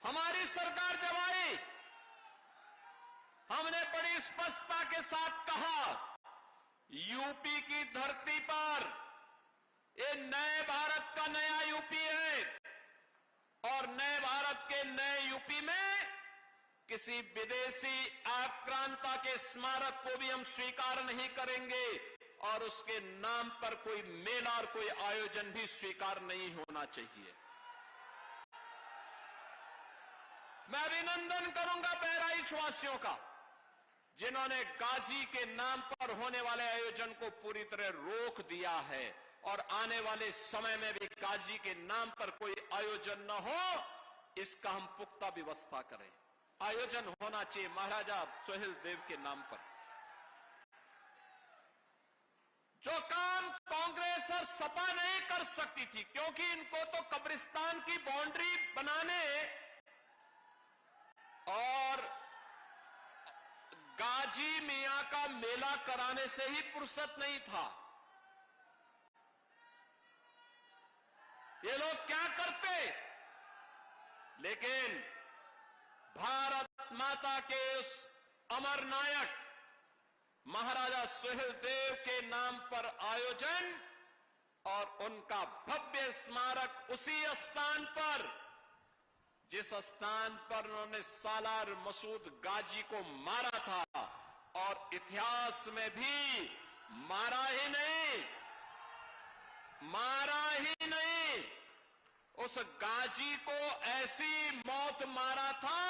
हमारी सरकार जब आई, हमने बड़ी स्पष्टता के साथ कहा, यूपी की धरती पर ये नए भारत का नया यूपी है और नए भारत के नए यूपी में किसी विदेशी आक्रांता के स्मारक को भी हम स्वीकार नहीं करेंगे और उसके नाम पर कोई मेला और कोई आयोजन भी स्वीकार नहीं होना चाहिए। मैं अभिनंदन करूंगा बहराइच वासियों का, जिन्होंने गाजी के नाम पर होने वाले आयोजन को पूरी तरह रोक दिया है और आने वाले समय में भी गाजी के नाम पर कोई आयोजन न हो, इसका हम पुख्ता व्यवस्था करें। आयोजन होना चाहिए महाराजा सोहेल देव के नाम पर। जो काम कांग्रेस और सपा नहीं कर सकती थी, क्योंकि इनको तो कब्रिस्तान की बाउंड्री बनाने और गाजी मियां का मेला कराने से ही फुर्सत नहीं था। ये लोग क्या करते, लेकिन भारत माता के उस अमर नायक महाराजा सोहेल देव के नाम पर आयोजन और उनका भव्य स्मारक उसी स्थान पर, जिस स्थान पर उन्होंने सालार मसूद गाजी को मारा था और इतिहास में भी मारा ही नहीं, उस गाजी को ऐसी मौत मारा था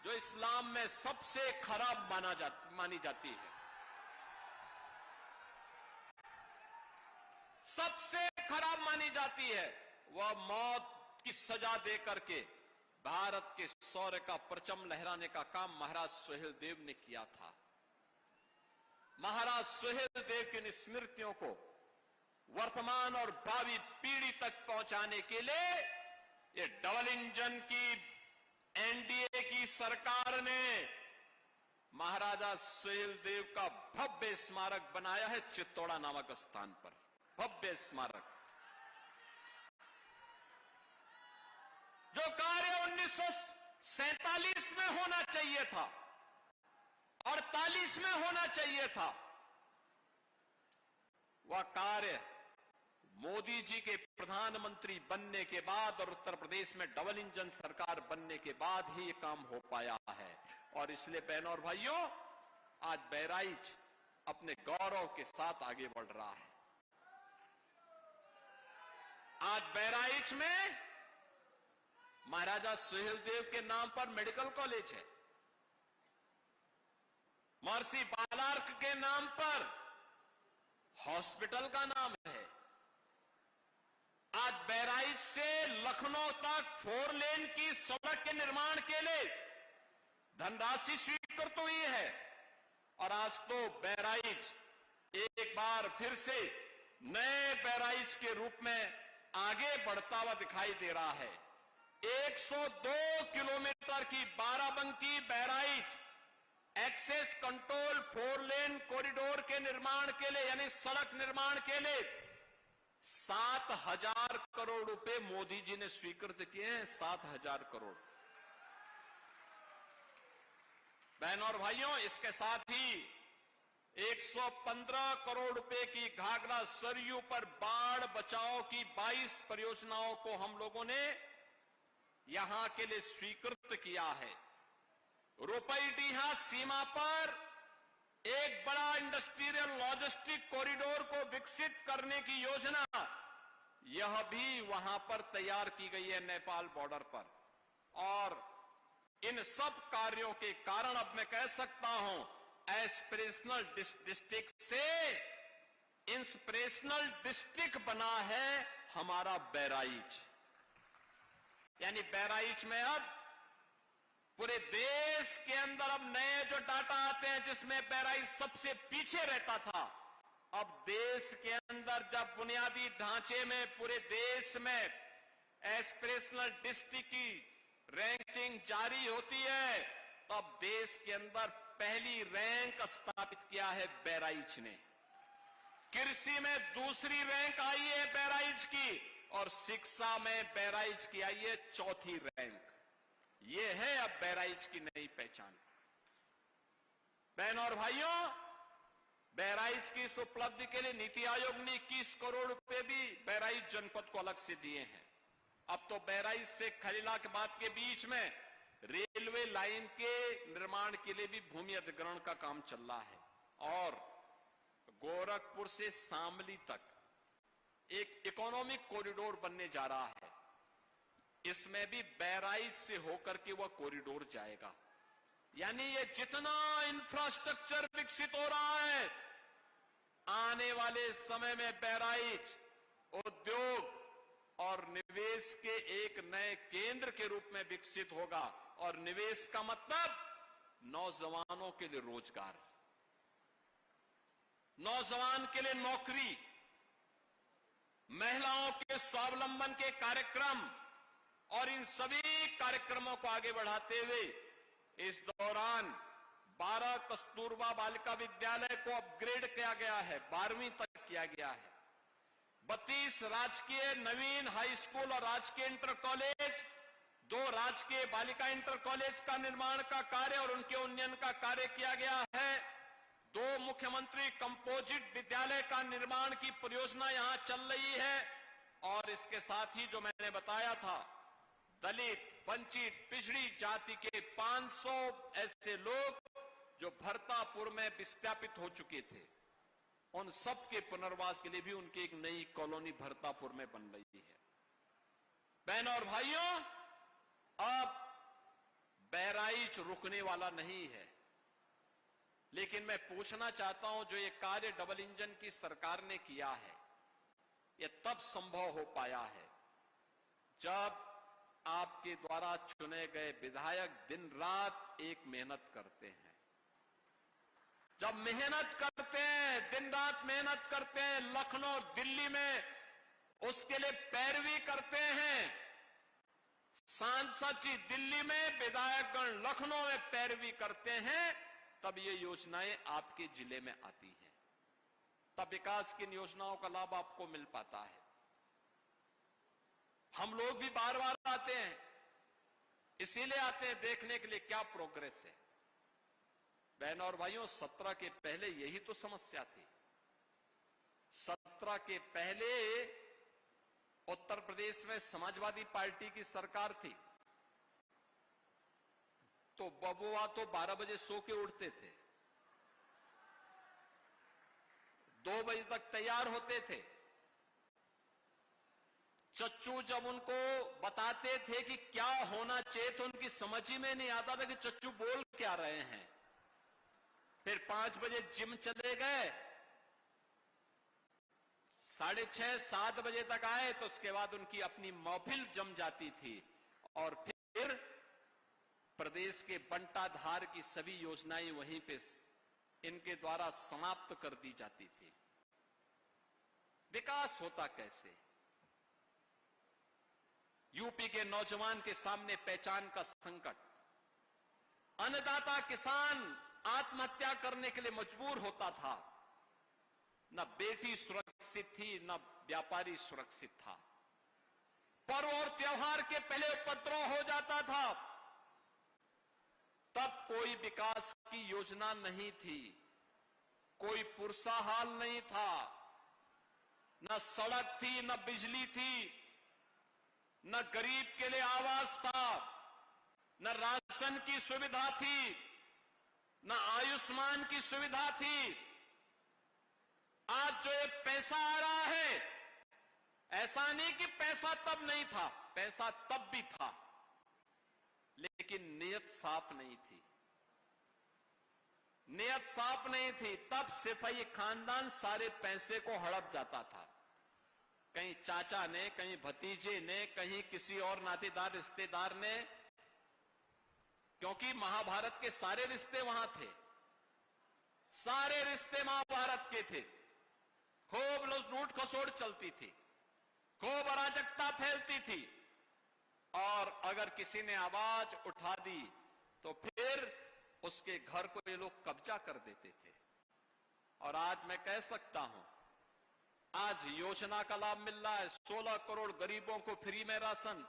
जो इस्लाम में सबसे खराब मानी जाती है। सबसे खराब मानी जाती है। वह मौत की सजा दे करके भारत के शौर्य का परचम लहराने का काम महाराज सोहेल देव ने किया था। महाराज सोहेल देव की स्मृतियों को वर्तमान और भावी पीढ़ी तक पहुंचाने के लिए ये डबल इंजन की एनडीए की सरकार ने महाराजा सोहेल देव का भव्य स्मारक बनाया है चित्तौड़ा नामक स्थान पर। भव्य स्मारक जो कार्य 1947 में होना चाहिए था, 48 में होना चाहिए था, वह कार्य मोदी जी के प्रधानमंत्री बनने के बाद और उत्तर प्रदेश में डबल इंजन सरकार बनने के बाद ही यह काम हो पाया है। और इसलिए बहनों और भाइयों, आज बहराइच अपने गौरव के साथ आगे बढ़ रहा है। आज बहराइच में महाराजा सोहेल देव के नाम पर मेडिकल कॉलेज है, महर्षि बालार्क के नाम पर हॉस्पिटल का नाम है। आज बहराइच से लखनऊ तक 4 लेन की सड़क के निर्माण के लिए धनराशि स्वीकृत हुई है और आज तो बहराइच एक बार फिर से नए बहराइच के रूप में आगे बढ़ता हुआ दिखाई दे रहा है। 102 किलोमीटर की बाराबंकी बहराइच एक्सेस कंट्रोल 4 लेन कॉरिडोर के निर्माण के लिए, यानी सड़क निर्माण के लिए 7,000 करोड़ रुपए मोदी जी ने स्वीकृत किए हैं। 7,000 करोड़। बहनों और भाइयों, इसके साथ ही 115 करोड़ रुपए की घाघरा सरयू पर बाढ़ बचाव की 22 परियोजनाओं को हम लोगों ने यहां के लिए स्वीकृत किया है। रुपईडीहा सीमा पर एक बड़ा इंडस्ट्रियल लॉजिस्टिक कॉरिडोर को विकसित करने की योजना, यह भी वहां पर तैयार की गई है नेपाल बॉर्डर पर। और इन सब कार्यों के कारण अब मैं कह सकता हूं, एस्पिरेशनल डिस्ट्रिक्ट से इंस्पिरेशनल डिस्ट्रिक्ट बना है हमारा बहराइच। यानी बहराइच में अब पूरे देश के अंदर अब नए जो डाटा आते हैं जिसमें बहराइच सबसे पीछे रहता था, अब देश के अंदर जब बुनियादी ढांचे में पूरे देश में एस्पिरेशनल डिस्ट्रिक्ट की रैंकिंग जारी होती है, तब देश के अंदर पहली रैंक स्थापित किया है बहराइच ने। कृषि में दूसरी रैंक आई है बहराइच की, और शिक्षा में बहराइच की आई है चौथी रैंक। ये है अब बहराइच की नई पहचान। बहनों और भाइयों, बहराइच की इस उपलब्धि के लिए नीति आयोग ने 21 करोड़ रुपए भी बहराइच जनपद को अलग से दिए हैं। अब तो बहराइच से खलीलाबाद के बीच में रेलवे लाइन के निर्माण के लिए भी भूमि अधिग्रहण का काम चल रहा है, और गोरखपुर से शामली तक एक इकोनॉमिक कॉरिडोर बनने जा रहा है। इसमें भी बहराइच से होकर के वह कॉरिडोर जाएगा। यानी ये जितना इंफ्रास्ट्रक्चर विकसित हो रहा है, आने वाले समय में बहराइच उद्योग और निवेश के एक नए केंद्र के रूप में विकसित होगा। और निवेश का मतलब नौजवानों के लिए रोजगार, नौजवान के लिए नौकरी, महिलाओं के स्वावलंबन के कार्यक्रम, और इन सभी कार्यक्रमों को आगे बढ़ाते हुए इस दौरान 12 कस्तूरबा बालिका विद्यालय को अपग्रेड किया गया है, 12वीं तक किया गया है। 32 राजकीय नवीन हाई स्कूल और राजकीय इंटर कॉलेज, 2 राजकीय बालिका इंटर कॉलेज का निर्माण का कार्य और उनके उन्नयन का कार्य किया गया है। 2 मुख्यमंत्री कंपोजिट विद्यालय का निर्माण की परियोजना यहां चल रही है। और इसके साथ ही जो मैंने बताया था, दलित, वंचित, पिछड़ी जाति के 500 ऐसे लोग जो भरतापुर में विस्थापित हो चुके थे, उन सब के पुनर्वास के लिए भी उनकी एक नई कॉलोनी भरतापुर में बन रही है। बहनों और भाइयों, अब बहराइच रुकने वाला नहीं है। लेकिन मैं पूछना चाहता हूं, जो ये कार्य डबल इंजन की सरकार ने किया है, ये तब संभव हो पाया है जब आपके द्वारा चुने गए विधायक दिन रात एक मेहनत करते हैं। जब मेहनत करते हैं, दिन रात मेहनत करते हैं, लखनऊ दिल्ली में उसके लिए पैरवी करते हैं, सांसद जी दिल्ली में, विधायकगण लखनऊ में पैरवी करते हैं, तब ये योजनाएं आपके जिले में आती हैं, तब विकास की योजनाओं का लाभ आपको मिल पाता है। हम लोग भी बार बार आते हैं, इसीलिए आते हैं देखने के लिए क्या प्रोग्रेस है। बहनों और भाइयों, 17 के पहले यही तो समस्या थी। 17 के पहले उत्तर प्रदेश में समाजवादी पार्टी की सरकार थी, तो बबुआ तो 12 बजे सो के उठते थे, 2 बजे तक तैयार होते थे। चच्चू जब उनको बताते थे कि क्या होना चाहिए, तो उनकी समझ ही में नहीं आता था कि चच्चू बोल क्या रहे हैं। फिर 5 बजे जिम चले गए, 6:30-7 बजे तक आए, तो उसके बाद उनकी अपनी महफिल जम जाती थी, और फिर प्रदेश के बंटाधार की सभी योजनाएं वहीं पे इनके द्वारा समाप्त कर दी जाती थी। विकास होता कैसे? यूपी के नौजवान के सामने पहचान का संकट, अन्नदाता किसान आत्महत्या करने के लिए मजबूर होता था, न बेटी सुरक्षित थी, न व्यापारी सुरक्षित था। पर्व और त्योहार के पहले उपद्रव हो जाता था, तब कोई विकास की योजना नहीं थी, कोई पुरसाहाल नहीं था, न सड़क थी, न बिजली थी, न गरीब के लिए आवास था, न राशन की सुविधा थी, न आयुष्मान की सुविधा थी। आज जो ये पैसा आ रहा है, ऐसा नहीं कि पैसा तब नहीं था, पैसा तब भी था, लेकिन नियत साफ नहीं थी। नियत साफ नहीं थी, तब सिपाही खानदान सारे पैसे को हड़प जाता था। कहीं चाचा ने, कहीं भतीजे ने, कहीं किसी और नातेदार रिश्तेदार ने क्योंकि महाभारत के सारे रिश्ते वहां थे, सारे रिश्ते महाभारत के थे। खूब लूट खसोट चलती थी, खूब अराजकता फैलती थी, और अगर किसी ने आवाज उठा दी तो फिर उसके घर को ये लोग कब्जा कर देते थे। और आज मैं कह सकता हूं, आज योजना का लाभ मिल रहा है। 16 करोड़ गरीबों को फ्री में राशन,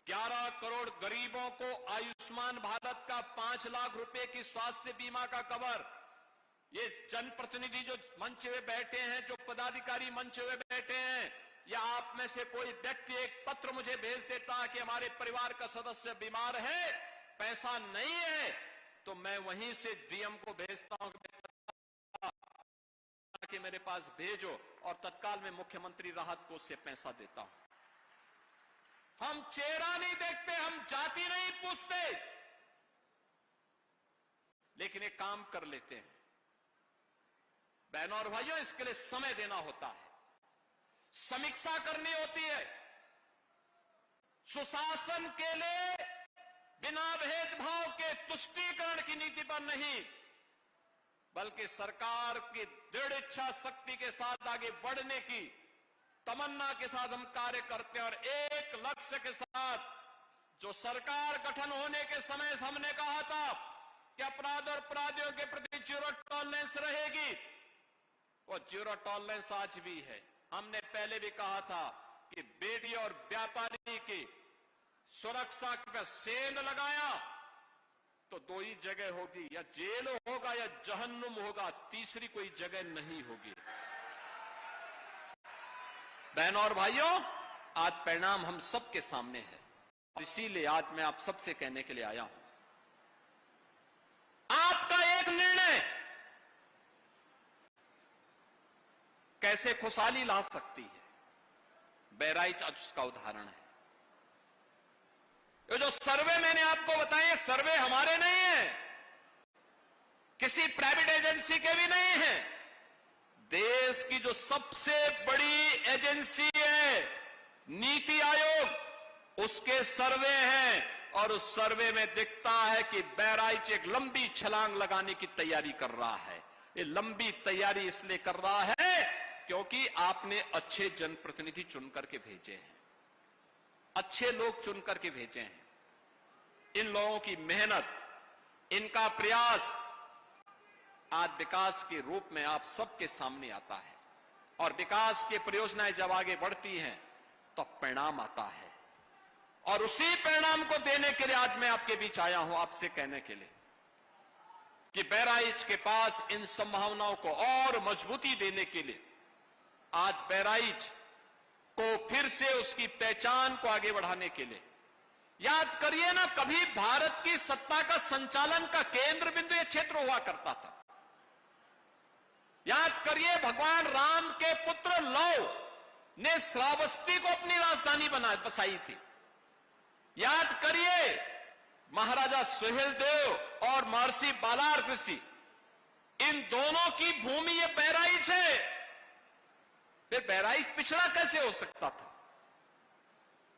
11 करोड़ गरीबों को आयुष्मान भारत का 5 लाख रुपए की स्वास्थ्य बीमा का कवर। ये जनप्रतिनिधि जो मंच में बैठे हैं, जो पदाधिकारी मंच में बैठे हैं, या आप में से कोई व्यक्ति एक पत्र मुझे भेज देता कि हमारे परिवार का सदस्य बीमार है, पैसा नहीं है, तो मैं वहीं से डीएम को भेजता हूं कि मेरे पास भेजो, और तत्काल में मुख्यमंत्री राहत कोष से पैसा देता हूं। हम चेहरा नहीं देखते, हम जाति नहीं पूछते, लेकिन एक काम कर लेते हैं। बहनों और भाइयों, इसके लिए समय देना होता है, समीक्षा करनी होती है। सुशासन के लिए बिना भेदभाव के तुष्टीकरण की नीति पर नहीं, बल्कि सरकार की दृढ़ इच्छा शक्ति के साथ आगे बढ़ने की तमन्ना के साथ हम कार्य करते हैं। और एक लक्ष्य के साथ, जो सरकार गठन होने के समय हमने कहा था कि अपराध और अपराधियों के प्रति जीरो टॉलरेंस रहेगी, वो जीरो टॉलरेंस आज भी है। हमने पहले भी कहा था कि बेटी और व्यापारी की सुरक्षा पर सेंध लगाया तो 2 ही जगह होगी, या जेल होगा या जहन्नुम होगा, तीसरी कोई जगह नहीं होगी। बहनों और भाइयों, आज परिणाम हम सबके सामने है, और इसीलिए आज मैं आप सबसे कहने के लिए आया हूं, आपका एक निर्णय कैसे खुशहाली ला सकती है। बहराइच आज उसका उदाहरण है। ये जो सर्वे मैंने आपको बताए, सर्वे हमारे नहीं है, किसी प्राइवेट एजेंसी के भी नहीं है, देश की जो सबसे बड़ी एजेंसी है नीति आयोग, उसके सर्वे हैं। और उस सर्वे में दिखता है कि बहराइच एक लंबी छलांग लगाने की तैयारी कर रहा है। ये लंबी तैयारी इसलिए कर रहा है क्योंकि आपने अच्छे जनप्रतिनिधि चुन करके भेजे हैं, अच्छे लोग चुन करके भेजे हैं। इन लोगों की मेहनत, इनका प्रयास आज विकास के रूप में आप सबके सामने आता है, और विकास की परियोजनाएं जब आगे बढ़ती हैं तो परिणाम आता है। और उसी परिणाम को देने के लिए आज मैं आपके बीच आया हूं, आपसे कहने के लिए कि बहराइच के पास इन संभावनाओं को और मजबूती देने के लिए आज बहराइच को फिर से उसकी पहचान को आगे बढ़ाने के लिए, याद करिए ना, कभी भारत की सत्ता का संचालन का केंद्र बिंदु यह क्षेत्र हुआ करता था। याद करिए, भगवान राम के पुत्र लव ने श्रावस्ती को अपनी राजधानी बसाई थी। याद करिए, महाराजा सुहेलदेव और महर्षि बालार ऋषि, इन दोनों की भूमि ये बहराइच है। फिर बहराइच पिछड़ा कैसे हो सकता था?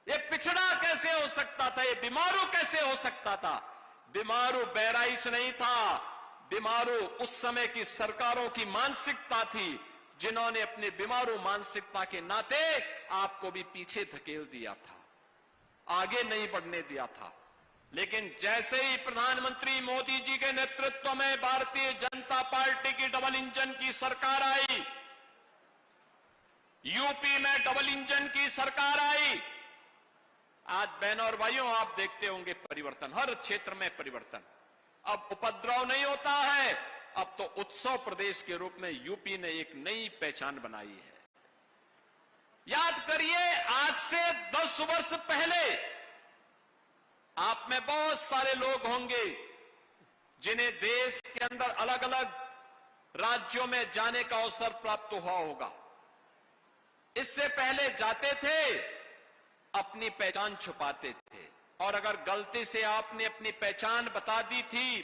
ये पिछड़ा कैसे हो सकता था? ये बीमारू कैसे हो सकता था? बीमारू बहराइच नहीं था, बीमारू उस समय की सरकारों की मानसिकता थी, जिन्होंने अपने बीमारू मानसिकता के नाते आपको भी पीछे धकेल दिया था, आगे नहीं बढ़ने दिया था। लेकिन जैसे ही प्रधानमंत्री मोदी जी के नेतृत्व में भारतीय जनता पार्टी की डबल इंजन की सरकार आई, यूपी में डबल इंजन की सरकार आई, आज बहनों और भाइयों आप देखते होंगे परिवर्तन, हर क्षेत्र में परिवर्तन। अब उपद्रव नहीं होता है, अब तो उत्सव प्रदेश के रूप में यूपी ने एक नई पहचान बनाई है। याद करिए, आज से 10 वर्ष पहले आप में बहुत सारे लोग होंगे जिन्हें देश के अंदर अलग अलग राज्यों में जाने का अवसर प्राप्त हुआ होगा। इससे पहले जाते थे, अपनी पहचान छुपाते थे, और अगर गलती से आपने अपनी पहचान बता दी थी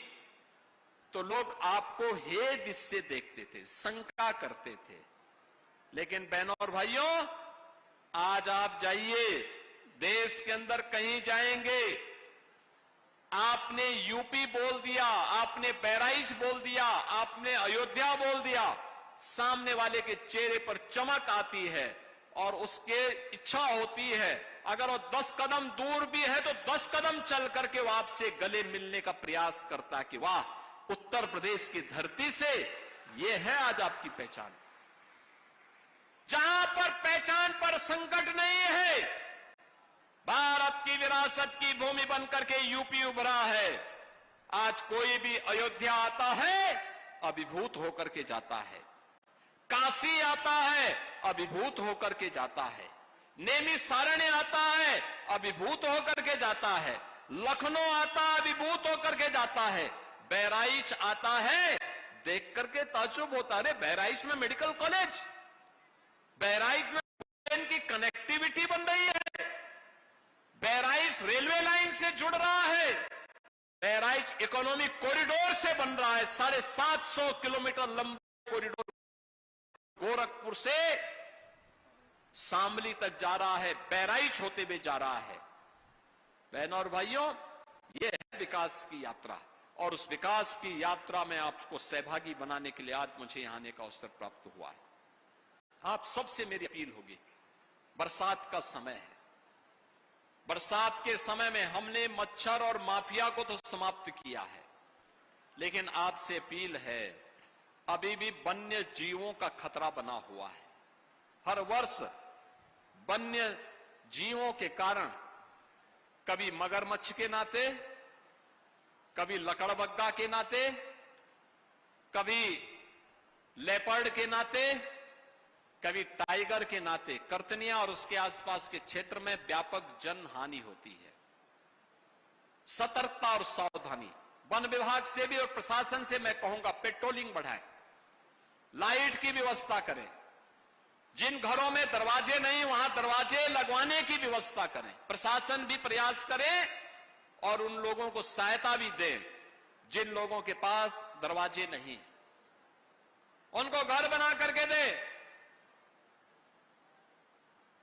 तो लोग आपको हेय दृष्टि से देखते थे, शंका करते थे। लेकिन बहनों और भाइयों, आज आप जाइए, देश के अंदर कहीं जाएंगे, आपने यूपी बोल दिया, आपने बहराइच बोल दिया, आपने अयोध्या बोल दिया, सामने वाले के चेहरे पर चमक आती है और उसके इच्छा होती है अगर वो 10 कदम दूर भी है तो 10 कदम चल करके वो आपसे गले मिलने का प्रयास करता है कि वाह, उत्तर प्रदेश की धरती से ये है आज आपकी पहचान। जहां पर पहचान पर संकट नहीं है, भारत की विरासत की भूमि बनकर के यूपी उभरा है। आज कोई भी अयोध्या आता है अभिभूत होकर के जाता है, काशी आता है अभिभूत होकर के जाता है, नैमिषारण्य आता है अभिभूत होकर के जाता है, लखनऊ आता है अभिभूत होकर के जाता है, बहराइच आता है देख करके ताज्जुब होता है। बहराइच में मेडिकल कॉलेज, बहराइच में ट्रेन की कनेक्टिविटी बन रही है, बहराइच रेलवे लाइन से जुड़ रहा है, बहराइच इकोनॉमिक कॉरिडोर से बन रहा है, 750 किलोमीटर लंबा कॉरिडोर गोरखपुर से शामली तक जा रहा है, बहराइच होते हुए जा रहा है। बहनों और भाइयों, यह है विकास की यात्रा और उस विकास की यात्रा में आपको सहभागी बनाने के लिए आज मुझे यहां आने का अवसर प्राप्त हुआ है। आप सबसे मेरी अपील होगी, बरसात का समय है, बरसात के समय में हमने मच्छर और माफिया को तो समाप्त किया है, लेकिन आपसे अपील है, अभी भी वन्य जीवों का खतरा बना हुआ है। हर वर्ष वन्य जीवों के कारण कभी मगरमच्छ के नाते, कभी लकड़बग्गा के नाते, कभी लेपर्ड के नाते, कभी टाइगर के नाते कर्तनिया और उसके आसपास के क्षेत्र में व्यापक जन हानि होती है। सतर्कता और सावधानी, वन विभाग से भी और प्रशासन से मैं कहूंगा, पेट्रोलिंग बढ़ाएं, लाइट की व्यवस्था करें, जिन घरों में दरवाजे नहीं वहां दरवाजे लगवाने की व्यवस्था करें, प्रशासन भी प्रयास करे और उन लोगों को सहायता भी दे जिन लोगों के पास दरवाजे नहीं, उनको घर बना करके दे।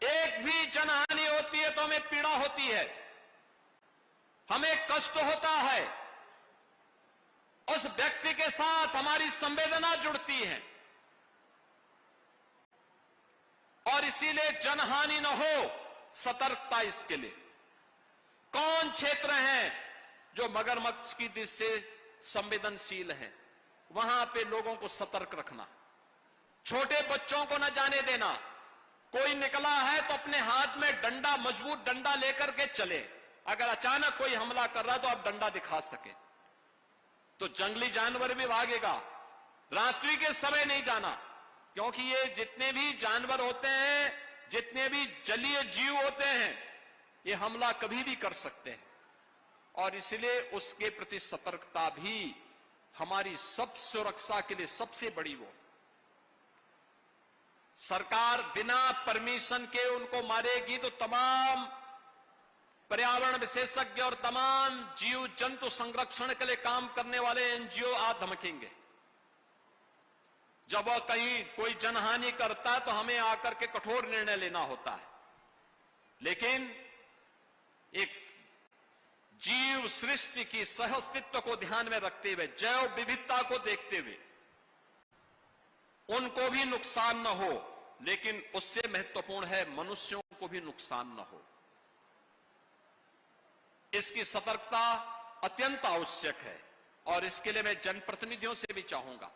एक भी जनहानि होती है तो हमें पीड़ा होती है, हमें कष्ट होता है, उस व्यक्ति के साथ हमारी संवेदना जुड़ती है और इसीलिए जनहानि न हो, सतर्कता इसके लिए। कौन क्षेत्र हैं जो मगरमच्छ की दृष्टि से संवेदनशील हैं, वहां पे लोगों को सतर्क रखना, छोटे बच्चों को न जाने देना। कोई निकला है तो अपने हाथ में डंडा, मजबूत डंडा लेकर के चले, अगर अचानक कोई हमला कर रहा है तो आप डंडा दिखा सके। तो जंगली जानवर भी भागेगा, रात्रि के समय नहीं जाना, क्योंकि ये जितने भी जानवर होते हैं, जितने भी जलीय जीव होते हैं, ये हमला कभी भी कर सकते हैं और इसलिए उसके प्रति सतर्कता भी हमारी सब सुरक्षा के लिए सबसे बड़ी वो। सरकार बिना परमिशन के उनको मारेगी तो तमाम पर्यावरण विशेषज्ञ और तमाम जीव जंतु संरक्षण के लिए काम करने वाले एनजीओ आ धमकेंगे। जब वह कहीं कोई जनहानि करता है तो हमें आकर के कठोर निर्णय लेना होता है, लेकिन एक जीव सृष्टि की सहअस्तित्व को ध्यान में रखते हुए, जैव विविधता को देखते हुए, उनको भी नुकसान न हो, लेकिन उससे महत्वपूर्ण है मनुष्यों को भी नुकसान न हो। इसकी सतर्कता अत्यंत आवश्यक है और इसके लिए मैं जनप्रतिनिधियों से भी चाहूंगा,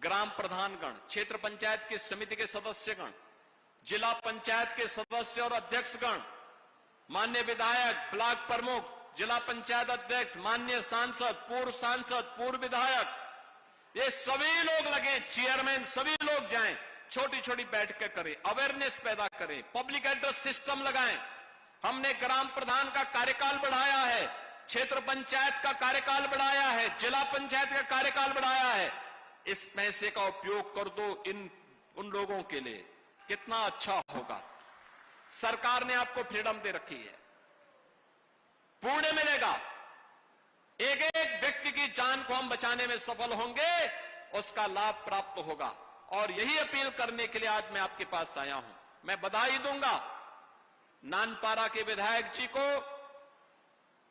ग्राम प्रधानगण, क्षेत्र पंचायत की समिति के सदस्यगण, जिला पंचायत के सदस्य और अध्यक्षगण, माननीय विधायक, ब्लॉक प्रमुख, जिला पंचायत अध्यक्ष, माननीय सांसद, पूर्व विधायक, ये सभी लोग लगे, चेयरमैन, सभी लोग जाएं, छोटी छोटी बैठकें करें, अवेयरनेस पैदा करें, पब्लिक एड्रेस सिस्टम लगाएं। हमने ग्राम प्रधान का कार्यकाल बढ़ाया है, क्षेत्र पंचायत का कार्यकाल बढ़ाया है, जिला पंचायत का कार्यकाल बढ़ाया है। इस पैसे का उपयोग कर दो उन लोगों के लिए, कितना अच्छा होगा। सरकार ने आपको फ्रीडम दे रखी है, पुण्य मिलेगा। एक एक व्यक्ति की जान को हम बचाने में सफल होंगे, उसका लाभ प्राप्त होगा और यही अपील करने के लिए आज मैं आपके पास आया हूं। मैं बधाई दूंगा नानपारा के विधायक जी को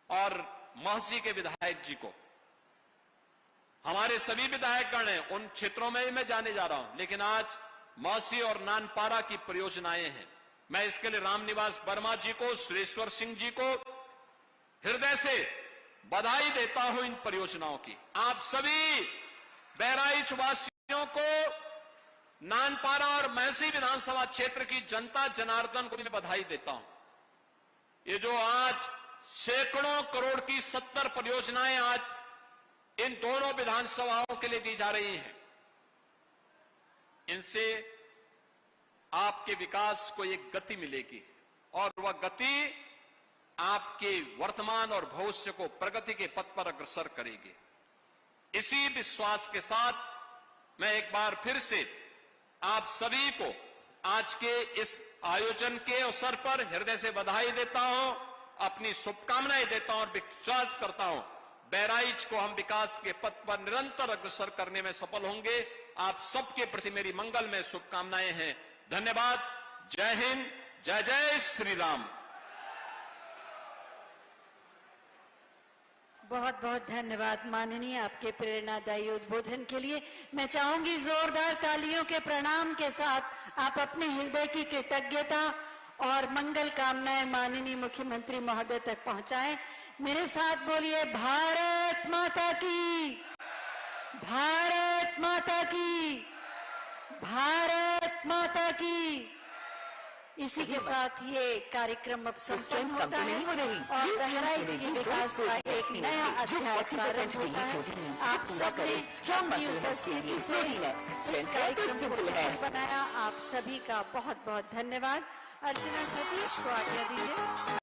और महसी के विधायक जी को, हमारे सभी विधायकगण हैं, उन क्षेत्रों में ही मैं जाने जा रहा हूं, लेकिन आज महसी और नानपारा की परियोजनाएं हैं। मैं इसके लिए रामनिवास वर्मा जी को, सुरेश्वर सिंह जी को हृदय से बधाई देता हूं इन परियोजनाओं की। आप सभी बहराइच वासियों को, नानपारा और महसी विधानसभा क्षेत्र की जनता जनार्दन को मैं बधाई देता हूं। ये जो आज सैकड़ों करोड़ की 70 परियोजनाएं आज इन दोनों विधानसभाओं के लिए दी जा रही हैं, इनसे आपके विकास को एक गति मिलेगी और वह गति आपके वर्तमान और भविष्य को प्रगति के पथ पर अग्रसर करेगी। इसी विश्वास के साथ मैं एक बार फिर से आप सभी को आज के इस आयोजन के अवसर पर हृदय से बधाई देता हूं, अपनी शुभकामनाएं देता हूं और विश्वास करता हूं बहराइच को हम विकास के पथ पर निरंतर अग्रसर करने में सफल होंगे। आप सबके प्रति मेरी मंगलमय शुभकामनाएं हैं। धन्यवाद। जय हिंद, जय जय श्री राम। बहुत बहुत धन्यवाद माननीय, आपके प्रेरणादायी उद्बोधन के लिए। मैं चाहूंगी जोरदार तालियों के प्रणाम के साथ आप अपने हृदय की कृतज्ञता और मंगल कामनाएं माननीय मुख्यमंत्री महोदय तक पहुंचाएं। मेरे साथ बोलिए, भारत माता की, भारत माता की, भारत माता की। इसी के साथ ये कार्यक्रम अब संपन्न होता है और बहराइच के विकास का एक नया अध्याय प्रारंभ होता है। आप सबने अपनी उपस्थिति से इस कार्यक्रम को सफल बनाया। आप सभी का बहुत बहुत धन्यवाद। अर्चना सतीश को आज्ञा दीजिए।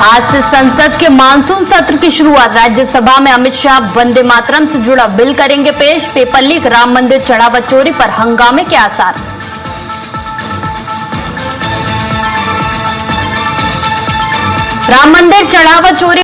आज से संसद के मानसून सत्र की शुरुआत। राज्यसभा में अमित शाह वंदे मातरम से जुड़ा बिल करेंगे पेश। पेपर लीक, राम मंदिर चढ़ावा चोरी पर हंगामे के आसार। राम मंदिर चढ़ावा चोरी